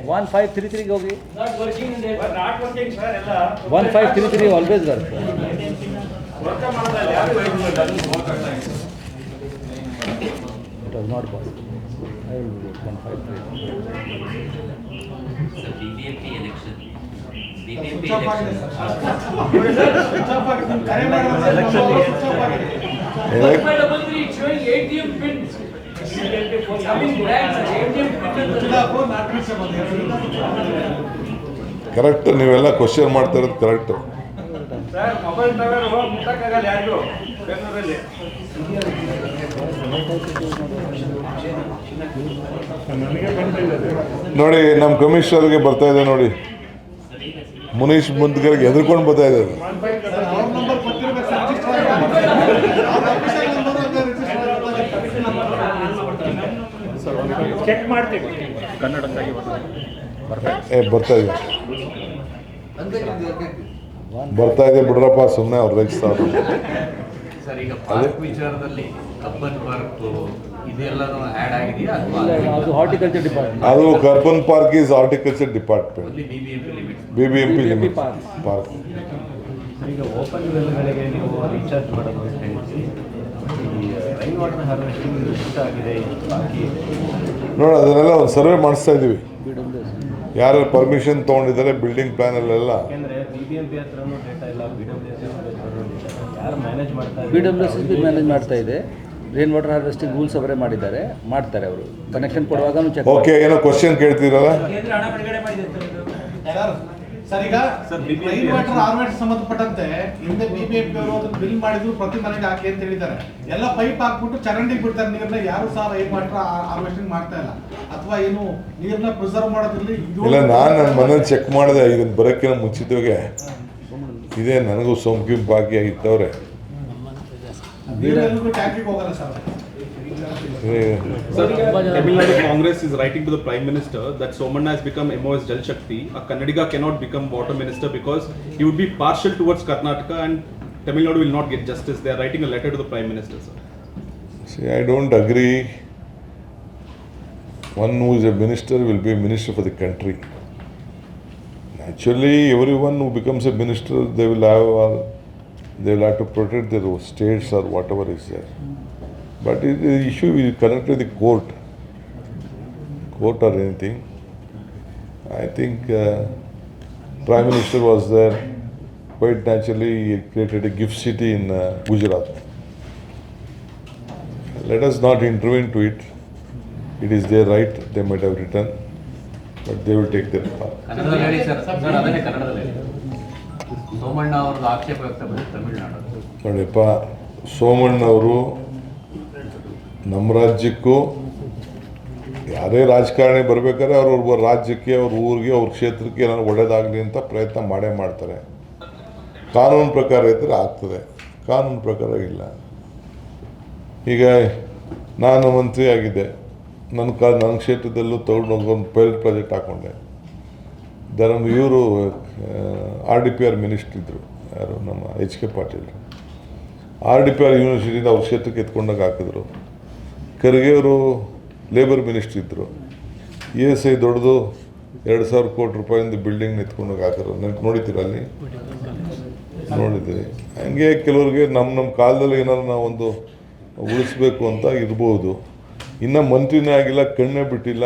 1533ಗೆ ಹೋಗಿ. Not working in not working sir ಎಲ್ಲ 1533 ಆಲ್ವೇಸ್ ವರ್ಕ್. ವರ್ಕ್ ಮಾಡೋದಲ್ಲ ಯಾರು It was not possible. I will do it 1533. Sir BBMP election BBMP switch off ಆಗಿದೆ election. ಸರ್. ಸ್ವಿಚ್ ಆಫ್ ಆಗಿದೆ. ನೀವು ಕರೆ ಮಾಡಿದ್ರೆ ಸ್ವಿಚ್ ಆಫ್ ಆಗಿದೆ. 5.33 it's showing ATM pin. Coming back, sir, ATM pin. Switch off not reachable. Correct, ನೀವೆಲ್ಲ question ಮಾಡ್ತಾ ಇರೋದು correct. Sir mobile tower ಮುಟ್ಟಕ್ಕಾಗಲ್ಲ ಯಾರಿಗೂ ಬೆಂಗಳೂರಲ್ಲಿ. ನನಗೆ ಬಂದಿಲ್ಲ ನೋಡಿ, ನಮ್ಮ ಕಮಿಷನರ್ಗೆ ಬರ್ತಾ ಇದೆ ನೋಡಿ, ಮುನೀಶ್ ಮುಂದ್ಗರಿಗೆ ಹೆದರ್ಕೊಂಡು ಬರ್ತಾ ಇದೆ ಅದು. ಸರ್, ಅವ್ರ ನಂಬರ್ ಕೊಟ್ಟಿರ್ಬೇಕು ಸರ್, ರಿಜಿಸ್ಟರ್ ಆಗಿಲ್ಲ. ಅವ್ರ ಅಫಿಷಿಯಲ್ ನಂಬರ್ ಅಂತ ರಿಜಿಸ್ಟರ್ ಆಗಿಲ್ಲ. ಚೆಕ್ ಮಾಡ್ತೀವಿ ಕನ್ನಡಕ್ಕಾಗಿ ಬರ್ತಾ ಇದೆ, ಬರ್ತಾ ಇದೆ ಬಿಡ್ರಪ್ಪ, ಸುಮ್ಮನೆ ಅವ್ರು ರೇಗಿಸ್ತಾರೆ. ಸರ್, ಈಗ ಪಾರ್ಕ್ ವಿಚಾರದಲ್ಲಿ ಕಬ್ಬನ್ ಪಾರ್ಕ್ ಇದೆಲ್ಲನೂ ಆ್ಯಡ್ ಆಗಿದೆಯಾ ಅಥವಾ ಅದು ಹಾರ್ಟಿಕಲ್ಚರ್ ಡಿಪಾರ್ಟ್ಮೆಂಟ್. ಅದು Cubbon park is horticulture department, only BBMP limits? BBMP BBMP limit park. Park. ಈಗ ಓಪನ್ ವೆಲ್ಗಳಿಗೆ ನೀವು ರೀಚಾರ್ಜ್ ಮಾಡೋದು ಅಂತ ಹೇಳ್ತೀವಿ. ಈ ರೈನ್ ವಾಟರ್ ಹಾರ್ವೆಸ್ಟಿಂಗ್ ಎಷ್ಟಾಗಿದೆ ಬಾಕಿ? ನೋಡಿ, ಅದನ್ನೆಲ್ಲ ಒಂದು ಸರ್ವೆ ಮಾಡಿಸ್ತಾ ಇದ್ದೀವಿ. ಯಾರು ಪರ್ಮಿಷನ್ ತೊಗೊಂಡಿದ್ದಾರೆ ಬಿಲ್ಡಿಂಗ್ ಪ್ಲಾನಲ್ಲೆಲ್ಲ. ಯಾಕೆಂದರೆ BBMP ಹತ್ರನೂ ಡೇಟಾ ಇಲ್ಲ, BWS ಯಾರು ಮ್ಯಾನೇಜ್ ಮಾಡ್ತಾ BWS ಮ್ಯಾನೇಜ್ ಮಾಡ್ತಾ ಇದೆ. ರೈನ್ ವಾಟರ್ ಹಾರ್ವೆಸ್ಟಿಂಗ್ ರೂಲ್ಸ್ ಅವರೇ ಮಾಡಿದ್ದಾರೆ, ಮಾಡ್ತಾರೆ ಅವರು. ಕನೆಕ್ಷನ್ ಕೊಡುವಾಗ ಚೆಕ್. ಓಕೆ, ಏನೋ ಕ್ವಶನ್ ಕೇಳ್ತೀರಲ್ಲ? ಕೇಂದ್ರ ಹಣ ಬಿಡುಗಡೆ ಮಾಡಿದೆ ಸರ್ ಇದು. ಸರ್, ಈಗ ರೈನ್ ವಾಟರ್ ಹಾರ್ವೆಸ್ಟ್ ಸಂಬಂಧಪಟ್ಟಂತೆ ಹಿಂದೆ BBMP ಅವರು ಅದನ್ನ ಬಿಲ್ ಮಾಡಿದ್ರು, ಪ್ರತಿ ಮನೆಗೆ ಹಾಕಿ ಅಂತ ಹೇಳಿದ್ದಾರೆ. ಎಲ್ಲ ಪೈಪ್ ಹಾಕ್ಬಿಟ್ಟು ಚರಂಡಿಗೆ ಬಿಡ್ತಾರೆ ನೀರನ್ನ. ಯಾರು ಸಹ ರೈನ್ ವಾಟರ್ ಹಾರ್ವೆಸ್ಟಿಂಗ್ ಮಾಡ್ತಾ ಇಲ್ಲ, ಅಥವಾ ಏನು ನೀರನ್ನ ಪ್ರಿಸರ್ವ್ ಮಾಡೋದ್ರಲ್ಲಿ ಇಲ್ಲ, ನಾನು ನನ್ನ ಮನೇಲಿ ಚೆಕ್ ಮಾಡಿದೆ ಇದನ್ನು ಬರೋಕ್ಕಿಂತ ಮುಂಚಿತವಾಗಿ. ಇದೇ ನನಗೂ ಸೋಂಕು ಬಾಕಿ ಆಗಿತ್ತವ್ರೆ. ನೀರೆಲ್ಲರಿಗೂ ಟ್ಯಾಂಕಿಗೆ ಹೋಗಲ್ಲ sir. Sir, Tamil Nadu Congress is writing to the Prime Minister that Somanna has become MOS Jal Shakti. A Kannadiga cannot become water minister because he would be partial towards Karnataka and Tamil Nadu will not get justice. They are writing a letter to the Prime Minister, sir. See, I don't agree. One who is a minister will be a minister for the country. Naturally, everyone who becomes a minister, they will have to protect their states or whatever is there. But the issue will connect to the court or anything. I think Prime Minister was there. Quite naturally, he created a gift city in Gujarat. Let us not intervene to it. It is their right. They might have written, but they will take their part. ಕನ್ನಡದಲ್ಲಿ ಹೇಳಿ sir. Sir, ಅದನ್ನೇ ಕನ್ನಡದಲ್ಲಿ ಹೇಳಿ. ಸೋಮಣ್ಣ ಅವ್ರದ್ದು ಆಕ್ಷೇಪ ವ್ಯಕ್ತಪಡಿಸಿ ತಮಿಳುನಾಡು. ನೋಡಿಪ್ಪ, ಸೋಮಣ್ಣವರು ನಮ್ಮ ರಾಜ್ಯಕ್ಕೂ ಯಾರೇ ರಾಜಕಾರಣಿ ಬರ್ಬೇಕಾದ್ರೆ ಅವ್ರ ರಾಜ್ಯಕ್ಕೆ, ಅವ್ರ ಊರಿಗೆ, ಅವ್ರ ಕ್ಷೇತ್ರಕ್ಕೆ ಏನಾದ್ರು ಒಳ್ಳೇದಾಗಲಿ ಅಂತ ಪ್ರಯತ್ನ ಮಾಡೇ ಮಾಡ್ತಾರೆ. ಕಾನೂನು ಪ್ರಕಾರ ಇದ್ದರೆ ಆಗ್ತದೆ, ಕಾನೂನು ಪ್ರಕಾರ ಇಲ್ಲ. ಈಗ ನಾನು ಮಂತ್ರಿ ಆಗಿದ್ದೆ, ನನ್ನ ಕ್ಷೇತ್ರದಲ್ಲೂ ತೊಗೊಂಡೋಗಿ ಒಂದು ಪೈಲಟ್ ಪ್ರಾಜೆಕ್ಟ್ ಹಾಕ್ಕೊಂಡೆ. ಇವರು RDPR ಮಿನಿಸ್ಟ್ರ್ ಇದ್ದರು, ಯಾರು ನಮ್ಮ HK ಪಾಟೀಲ್. RDPR ಯೂನಿವರ್ಸಿಟಿಯಿಂದ ಅವ್ರ ಕ್ಷೇತ್ರಕ್ಕೆ ಎತ್ಕೊಂಡಾಗ ಹಾಕಿದ್ರು. ಖರ್ಗೆ ಅವರು ಲೇಬರ್ ಮಿನಿಸ್ಟ್ರ್ ಇದ್ದರು. ESI ದೊಡ್ಡದು 2,000 ಕೋಟಿ ರೂಪಾಯಿಂದ ಬಿಲ್ಡಿಂಗ್ ಎತ್ಕೊಂಡಾಗ ಹಾಕಿದ್ರು. ನನಗೆ ನೋಡಿದ್ದೀರ ಅಲ್ಲಿ? ನೋಡಿದ್ದೀರಿ. ಹಂಗೆ ಕೆಲವ್ರಿಗೆ ನಮ್ಮ ಕಾಲದಲ್ಲಿ ಏನಾದ್ರು ನಾವೊಂದು ಉಳಿಸ್ಬೇಕು ಅಂತ ಇರ್ಬೋದು. ಇನ್ನು ಮಂತ್ರಿನೇ ಆಗಿಲ್ಲ, ಕಣ್ಣೇ ಬಿಟ್ಟಿಲ್ಲ.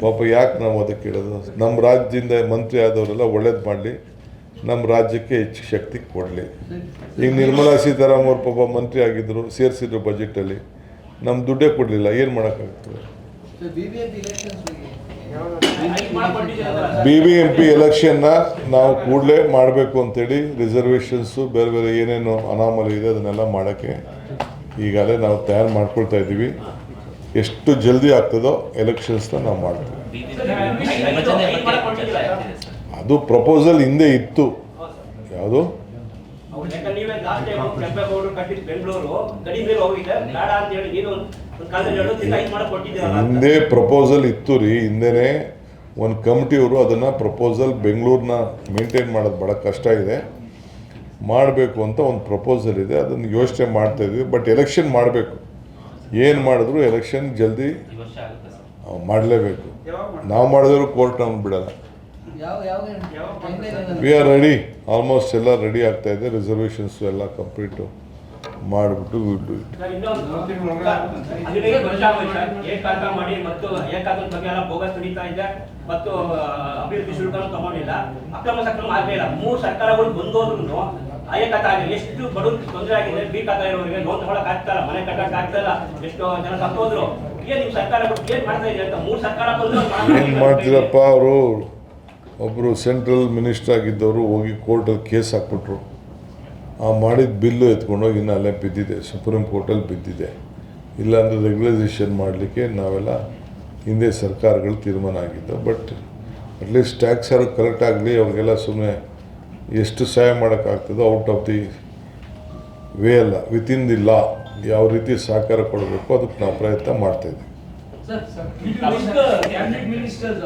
ಪಾಪ ಯಾಕೆ ನಾವು ಅದಕ್ಕೆ ಕೇಳೋದು? ನಮ್ಮ ರಾಜ್ಯದಿಂದ ಮಂತ್ರಿ ಆದವರೆಲ್ಲ ಒಳ್ಳೇದು ಮಾಡಲಿ, ನಮ್ಮ ರಾಜ್ಯಕ್ಕೆ ಹೆಚ್ಚು ಶಕ್ತಿ ಕೊಡಲಿ. ಈಗ ನಿರ್ಮಲಾ ಸೀತಾರಾಮನ್ ಅವ್ರ ಪಾಪ ಮಂತ್ರಿ ಆಗಿದ್ದರು, ಸೇರಿಸಿದ್ರು ಬಜೆಟಲ್ಲಿ. ನಮ್ಮ ದುಡ್ಡೇ ಕೊಡಲಿಲ್ಲ, ಏನು ಮಾಡೋಕ್ಕಾಗ್ತದೆ? BBMP ಎಲೆಕ್ಷನ್ನ ನಾವು ಕೂಡಲೇ ಮಾಡಬೇಕು ಅಂತೇಳಿ ರಿಸರ್ವೇಷನ್ಸು ಬೇರೆ ಬೇರೆ ಏನೇನು ಅನಾಮಲಿ ಇದೆ ಅದನ್ನೆಲ್ಲ ಮಾಡೋಕ್ಕೆ ಈಗಾಗಲೇ ನಾವು ತಯಾರು ಮಾಡ್ಕೊಳ್ತಾ ಇದ್ದೀವಿ. ಎಷ್ಟು ಜಲ್ದಿ ಆಗ್ತದೋ ಎಲೆಕ್ಷನ್ಸ್ನ ನಾವು ಮಾಡ್ತೀವಿ. ಅದು ಪ್ರಪೋಸಲ್ ಹಿಂದೆ ಇತ್ತು. ಯಾವುದು? ನೀವೇ ಲಾಸ್ಟ್ ಟೈಮ್ ಕೆಂಪೇಗೌಡರು ಕಟ್ಟಿದ ಬೆಂಗಳೂರು ಗಡಿ ಮೇಲೆ ಹೋಗಿದೆ ಬೇಡ ಅಂತ ಹೇಳಿ ನೀನು ಒಂದು ಕಾಲದಲ್ಲಿ ಹೇಳೋದು ಮಾಡಿ ಕೊಟ್ಟಿದ್ದೀರಲ್ಲ. ಹಿಂದೆ ಪ್ರಪೋಸಲ್ ಇತ್ತು ರೀ. ಹಿಂದೆನೇ ಒಂದು ಕಮಿಟಿಯವರು ಅದನ್ನು ಪ್ರಪೋಸಲ್ ಬೆಂಗಳೂರನ್ನ ಮೇಂಟೈನ್ ಮಾಡೋದು ಭಾಳ ಕಷ್ಟ ಇದೆ, ಮಾಡಬೇಕು ಅಂತ ಒಂದು ಪ್ರಪೋಸಲ್ ಇದೆ. ಅದನ್ನು ಯೋಚನೆ ಮಾಡ್ತಾಯಿದ್ವಿ. ಬಟ್ ಎಲೆಕ್ಷನ್ ಮಾಡಬೇಕು. ಏನು ಮಾಡಿದ್ರು ಎಲೆಕ್ಷನ್ ಜಲ್ದಿ ಮಾಡಲೇಬೇಕು. ನಾವು ಮಾಡಿದ್ರು ಕೋರ್ಟ್ ನಮ್ಗೆ ಬಿಡಲ್ಲ. ವಿ ಆರ್ ರೆಡಿ, ಆಲ್ಮೋಸ್ಟ್ ಎಲ್ಲ ರೆಡಿ ಆಗ್ತಾ ಇದೆ. ರಿಸರ್ವೇಷನ್ಸು ಎಲ್ಲ ಕಂಪ್ಲೀಟು ಮಾಡಿಬಿಟ್ಟು ಬಿಟ್ಟು ಸರ್, ಇನ್ನೊಂದು 15 ವರ್ಷ ಆಗೋಯ್ತು ಸರ್. ಏಕಾಂತ ಮಾಡಿ ಮತ್ತು ಏಕಾಂತದ ಬಗ್ಗೆ ಎಲ್ಲ ಬೋಗಸ್ ನಡೀತಾ ಇದೆ ಮತ್ತು ಅಭಿವೃದ್ಧಿ ಶುಲ್ಕನೂ ತಗೊಂಡಿಲ್ಲ, ಅಕ್ರಮ ಸಕ್ರಮ ಆಗಲಿಲ್ಲ. 3 ಸರ್ಕಾರಗಳು ಬಂದೋದ್ರು ಏಕಾಂತ ಆಗಿದೆ. ಎಷ್ಟು ಬಡವ್ರಿಗೆ ತೊಂದರೆ ಆಗಿದೆ, ಬಿ ಖಾತಾ ಇರೋರಿಗೆ ಲೋನ್ ತಗೊಳಕ್ ಆಗ್ತಾ ಇಲ್ಲ, ಮನೆ ಕಟ್ಟಕ್ ಆಗ್ತಾ ಇಲ್ಲ, ಎಷ್ಟೋ ಜನ ಸತ್ತೋದ್ರು. ಏನ್ ನಿಮ್ ಸರ್ಕಾರಗಳು ಏನ್ ಮಾಡ್ತಾ ಇದೆ ಅಂತ 3 ಸರ್ಕಾರ ಬಂದ್ರು ಏನು ಮಾಡ್ತೀರಪ್ಪ? ಅವರು ಒಬ್ಬರು ಸೆಂಟ್ರಲ್ ಮಿನಿಸ್ಟರ್ ಆಗಿದ್ದವರು ಹೋಗಿ ಕೋರ್ಟಲ್ಲಿ ಕೇಸ್ ಹಾಕ್ಬಿಟ್ರು. ಆ ಮಾಡಿದ ಬಿಲ್ಲು ಎತ್ಕೊಂಡೋಗಿ ಇನ್ನು ಅಲ್ಲೇ ಬಿದ್ದಿದೆ, ಸುಪ್ರೀಂ ಕೋರ್ಟಲ್ಲಿ ಬಿದ್ದಿದೆ. ಇಲ್ಲಾಂದರೆ ರೆಗ್ಯುಲೈಸೇಷನ್ ಮಾಡಲಿಕ್ಕೆ ನಾವೆಲ್ಲ ಹಿಂದೆ ಸರ್ಕಾರಗಳು ತೀರ್ಮಾನ ಆಗಿದ್ದು. ಬಟ್ ಅಟ್ಲೀಸ್ಟ್ ಟ್ಯಾಕ್ಸ್ ಯಾರು ಕಲೆಕ್ಟ್ ಆಗಲಿ, ಅವ್ರಿಗೆಲ್ಲ ಸುಮ್ಮನೆ ಎಷ್ಟು ಸಹಾಯ ಮಾಡೋಕ್ಕಾಗ್ತದೋ ಔಟ್ ಆಫ್ ದಿ ವೇ ಅಲ್ಲ, ವಿತಿನ್ ದಿ ಲಾ ಯಾವ ರೀತಿ ಸಹಕಾರ ಕೊಡಬೇಕು ಅದಕ್ಕೆ ನಾವು ಪ್ರಯತ್ನ ಮಾಡ್ತಾಯಿದ್ದೀವಿ. Cabinet ministers,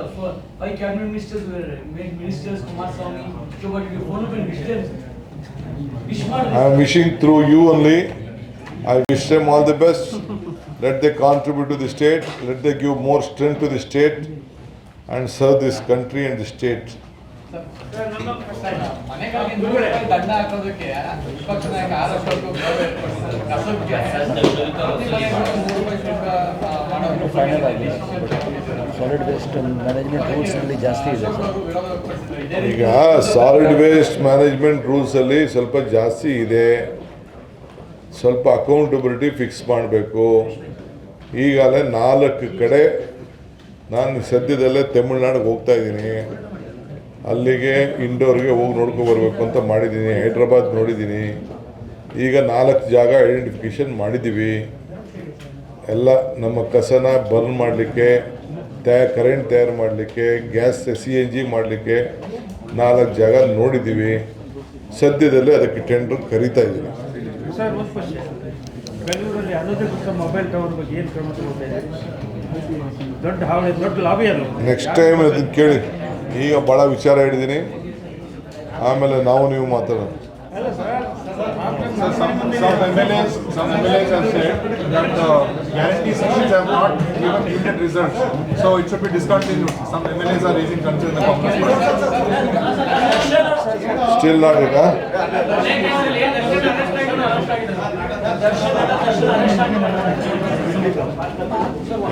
5 cabinet ministers were made ministers. Kumaraswamy, I am wishing through you only. I wish them all the best. Let they contribute to the state. Let they give more strength to the state and serve this country and the state. ದಂಡ ಹಾಕೋದಕ್ಕೆ ವಿಪಕ್ಷ ನಾಯಕ final ಆಗಿ solid waste management ರೂಲ್ಸ್ನಲ್ಲಿ ಜಾಸ್ತಿ ಇದೆ sir. ಈಗ solid waste management ರೂಲ್ಸಲ್ಲಿ ಸ್ವಲ್ಪ ಜಾಸ್ತಿ ಇದೆ. ಸ್ವಲ್ಪ ಅಕೌಂಟಬಿಲಿಟಿ ಫಿಕ್ಸ್ ಮಾಡಬೇಕು. ಈಗಾಗಲೇ 4 ಕಡೆ ನಾನು ಸದ್ಯದಲ್ಲೇ ತಮಿಳ್ನಾಡಿಗೆ ಹೋಗ್ತಾ ಇದ್ದೀನಿ. ಅಲ್ಲಿಗೆ ಇಂಡೋರ್ಗೆ ಹೋಗಿ ನೋಡ್ಕೊಬರ್ಬೇಕು ಅಂತ ಮಾಡಿದ್ದೀನಿ. ಹೈದ್ರಾಬಾದ್ ನೋಡಿದ್ದೀನಿ. ಈಗ 4 ಜಾಗ ಐಡೆಂಟಿಫಿಕೇಷನ್ ಮಾಡಿದ್ದೀವಿ. ಎಲ್ಲ ನಮ್ಮ ಕಸನ ಬರ್ನ್ ಮಾಡಲಿಕ್ಕೆ, ಕರೆಂಟ್ ತಯಾರು ಮಾಡಲಿಕ್ಕೆ, ಗ್ಯಾಸ್ CNG ಮಾಡಲಿಕ್ಕೆ 4 ಜಾಗ ನೋಡಿದ್ದೀವಿ. ಸದ್ಯದಲ್ಲೇ ಅದಕ್ಕೆ ಟೆಂಡರ್ ಕರೀತಾ ಇದ್ದೀನಿ. ಸರ್, ಒಂದು ಕ್ವಶನ್. ಬೆಂಗಳೂರಲ್ಲಿ ಅನಧಿಕೃತ ಮೊಬೈಲ್ ಟವರ್ ಬಗ್ಗೆ ಏನು ಕ್ರಮ ತಗೊಳ್ತಾರೆ? ದೊಡ್ಡ ಲಾಬಿ ಅದು. ನೆಕ್ಸ್ಟ್ ಟೈಮ್ ಅದನ್ನು ಕೇಳಿ. ಈಗ ಭಾಳ ವಿಚಾರ ಹೇಳಿದ್ದೀನಿ, ಆಮೇಲೆ ನೀವು ಮಾತಾಡೋಣ. Some MLAs have said that guarantee schemes have not given immediate results, so it should be discontinued. Some MLAs are raising concern in the Congress. Still not it, huh?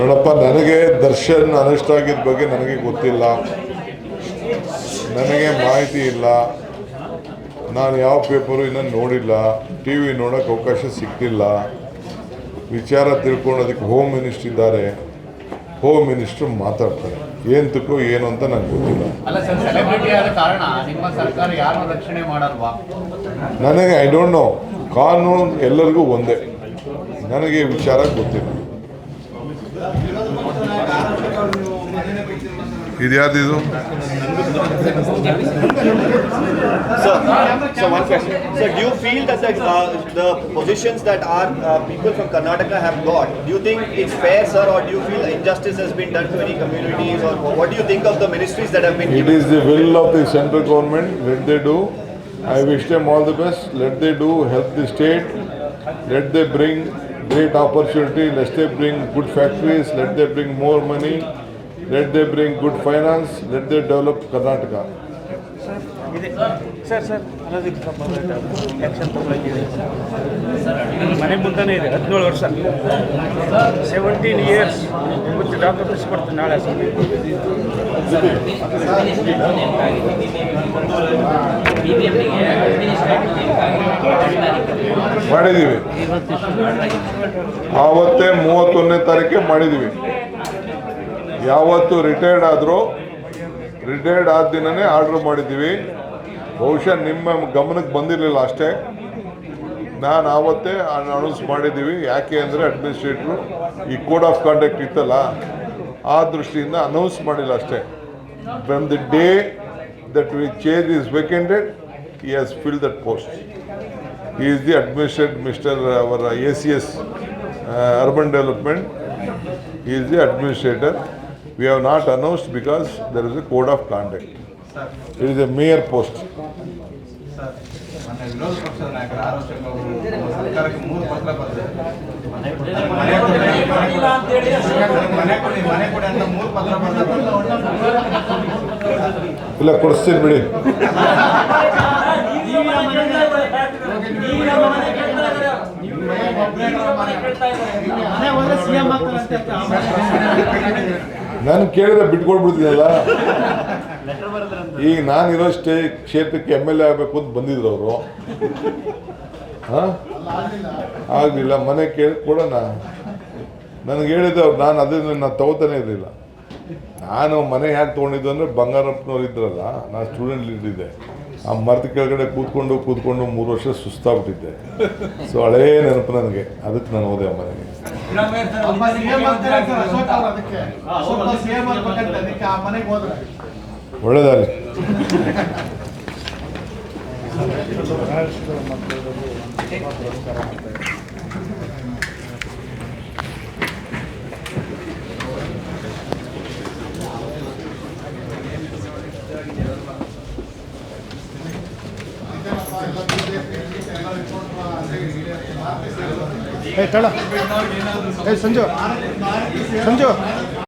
ನೋಡಪ್ಪ, ನನಗೆ ದರ್ಶನ್ ಅರೆಸ್ಟ್ ಆಗಿದ್ದ ಬಗ್ಗೆ ನನಗೆ ಗೊತ್ತಿಲ್ಲ, ನನಗೆ ಮಾಹಿತಿ ಇಲ್ಲ. ನಾನು ಯಾವ ಪೇಪರು ಇನ್ನೂ ನೋಡಿಲ್ಲ, TV ನೋಡೋಕ್ಕೆ ಅವಕಾಶ ಸಿಕ್ಕಿಲ್ಲ. ವಿಚಾರ ತಿಳ್ಕೊಳ್ಳೋದಕ್ಕೆ ಹೋಮ್ ಮಿನಿಸ್ಟರ್ ಇದ್ದಾರೆ, ಹೋಮ್ ಮಿನಿಸ್ಟ್ರು ಮಾತಾಡ್ತಾರೆ. ಏಂತಕ್ಕೂ ಏನು ಅಂತ ನಂಗೆ ಗೊತ್ತಿಲ್ಲ. ಅಲ್ಲ ಸರ್, ಸೆಲೆಬ್ರಿಟಿ ಆದ ಕಾರಣ ನಿಮ್ಮ ಸರ್ಕಾರ ಯಾರು ರಕ್ಷಣೆ ಮಾಡಲ್ವಾ? ನನಗೆ ಐ ಡೋಂಟ್ ನೋ. ಕಾನೂನು ಎಲ್ಲರಿಗೂ ಒಂದೇ. ನನಗೆ ವಿಚಾರ ಗೊತ್ತಿಲ್ಲ. ಇದ್ಯಾವ್ದಿದು? So one question. So do you feel that the positions that our people from Karnataka have got, do you think it's fair, sir, or do you feel injustice has been done to any communities, or what do you think of the ministries that have been It given? is the will of the central government. Let they do. I wish them all the best. Let they do, help the state. Let they bring great opportunity. Let they bring good factories. Let they bring more money. Let they bring good finance. Let they develop Karnataka. Sir ಅನಧಿಕೃತ mobile tower action ತಗೊಳ್ಳೋಕ್ಕಿದೆ. ನನ್ನ ಮನೆ ಮುಂದೆನೇ ಇದೆ. 17 ವರ್ಷ, 17 years. ಇವತ್ತು documents ಕೊಡ್ತೀನಿ ನಾಳೆ. ಮಾಡಿದ್ದೀವಿ. ಆವತ್ತೇ 31ನೇ ತಾರೀಕೆ ಮಾಡಿದ್ದೀವಿ. ಯಾವತ್ತು ರಿಟೈರ್ಡ್ ಆದರೂ ರಿಟೈರ್ಡ್ ಆದ ದಿನನೇ ಆರ್ಡರ್ ಮಾಡಿದ್ದೀವಿ. ಬಹುಶಃ ನಿಮ್ಮ ಗಮನಕ್ಕೆ ಬಂದಿರಲಿಲ್ಲ ಅಷ್ಟೇ. ನಾನು ಆವತ್ತೇ ಅನೌನ್ಸ್ ಮಾಡಿದ್ದೀವಿ. ಯಾಕೆ ಅಂದರೆ ಅಡ್ಮಿನಿಸ್ಟ್ರೇಟ್ರು ಈ ಕೋಡ್ ಆಫ್ ಕಾಂಡಕ್ಟ್ ಇತ್ತಲ್ಲ, ಆ ದೃಷ್ಟಿಯಿಂದ ಅನೌನ್ಸ್ ಮಾಡಿಲ್ಲ ಅಷ್ಟೇ. From the day that we change is vacated, he has filled that post. He is the administrator, Mr. our ACS Urban Development. He is the administrator. We have not announced because there is a code of conduct. It is a mayor post. ಮೊನ್ನೆ ವಿರೋಧ ಪಕ್ಷದ ನಾಯಕರು ಆರೋಚಕ ಅವರು ಸರ್ಕಾರಕ್ಕೆ 3 ಪತ್ರ ಬರೆದಿದ್ದಾರೆ. ಮನೆ ಕೊಡಿ ಅಂತ 3 ಪತ್ರ ಬರೆದಿದ್ದಾರೆ. ಇಲ್ಲ, ಕೊಡಿಸ್ತೀನಿ ಬಿಡಿ. ಮನೆ ಹೋದ್ರೆ ಸಿಎಂ ಆಗ್ತಾರಂತೆ ನಾನು ಕೇಳಿದ್ರೆ ಬಿಟ್ಕೊಡ್ಬಿಡ್ತೀನಲ್ಲ. ಈಗ ನಾನಿರೋ ಕ್ಷೇತ್ರಕ್ಕೆ MLA ಆಗಬೇಕು ಅಂತ ಬಂದಿದ್ರು ಅವರು. ಹಾಂ, ಆಗಲಿಲ್ಲ. ಮನೆ ಕೇಳಿ ಕೊಡೋಣ. ನನಗೆ ಹೇಳಿದ್ದು ಅವ್ರು, ನಾನು ಅದನ್ನು ತಗೋತಾನೆ ಇರಲಿಲ್ಲ. ನಾನು ಮನೆ ಯಾಕೆ ತೊಗೊಂಡಿದ್ದು ಅಂದರೆ ಬಂಗಾರಪ್ಪನವ್ರು ಇದ್ರಲ್ಲ, ನಾನು ಸ್ಟೂಡೆಂಟ್ ಲೀಡರ್ ಆ ಮರದ ಕೆಳಗಡೆ ಕೂತ್ಕೊಂಡು 3 ವರ್ಷ ಸುಸ್ತಾಗ್ಬಿಟ್ಟಿದ್ದೆ. ಸೊ ಹಳೇ ನೆನಪು ನನಗೆ, ಅದಕ್ಕೆ ನಾನು ಹೋದೆ ಆ ಮನೆಗೆ. ಸಿಎಂ ಆಗ್ತಾರೆ ಸರ್ ಅಶೋಕ್ ಅವರು, ಅದಕ್ಕೆ ಅಶೋಕ್ ಸಿಎಂ ಆಗ್ಬೇಕಂತ ಅದಕ್ಕೆ ಆ ಮನೆಗೆ ಹೋದ್ರೆ ಒಳ್ಳೆದಾಗಲಿ. ಸಂಜು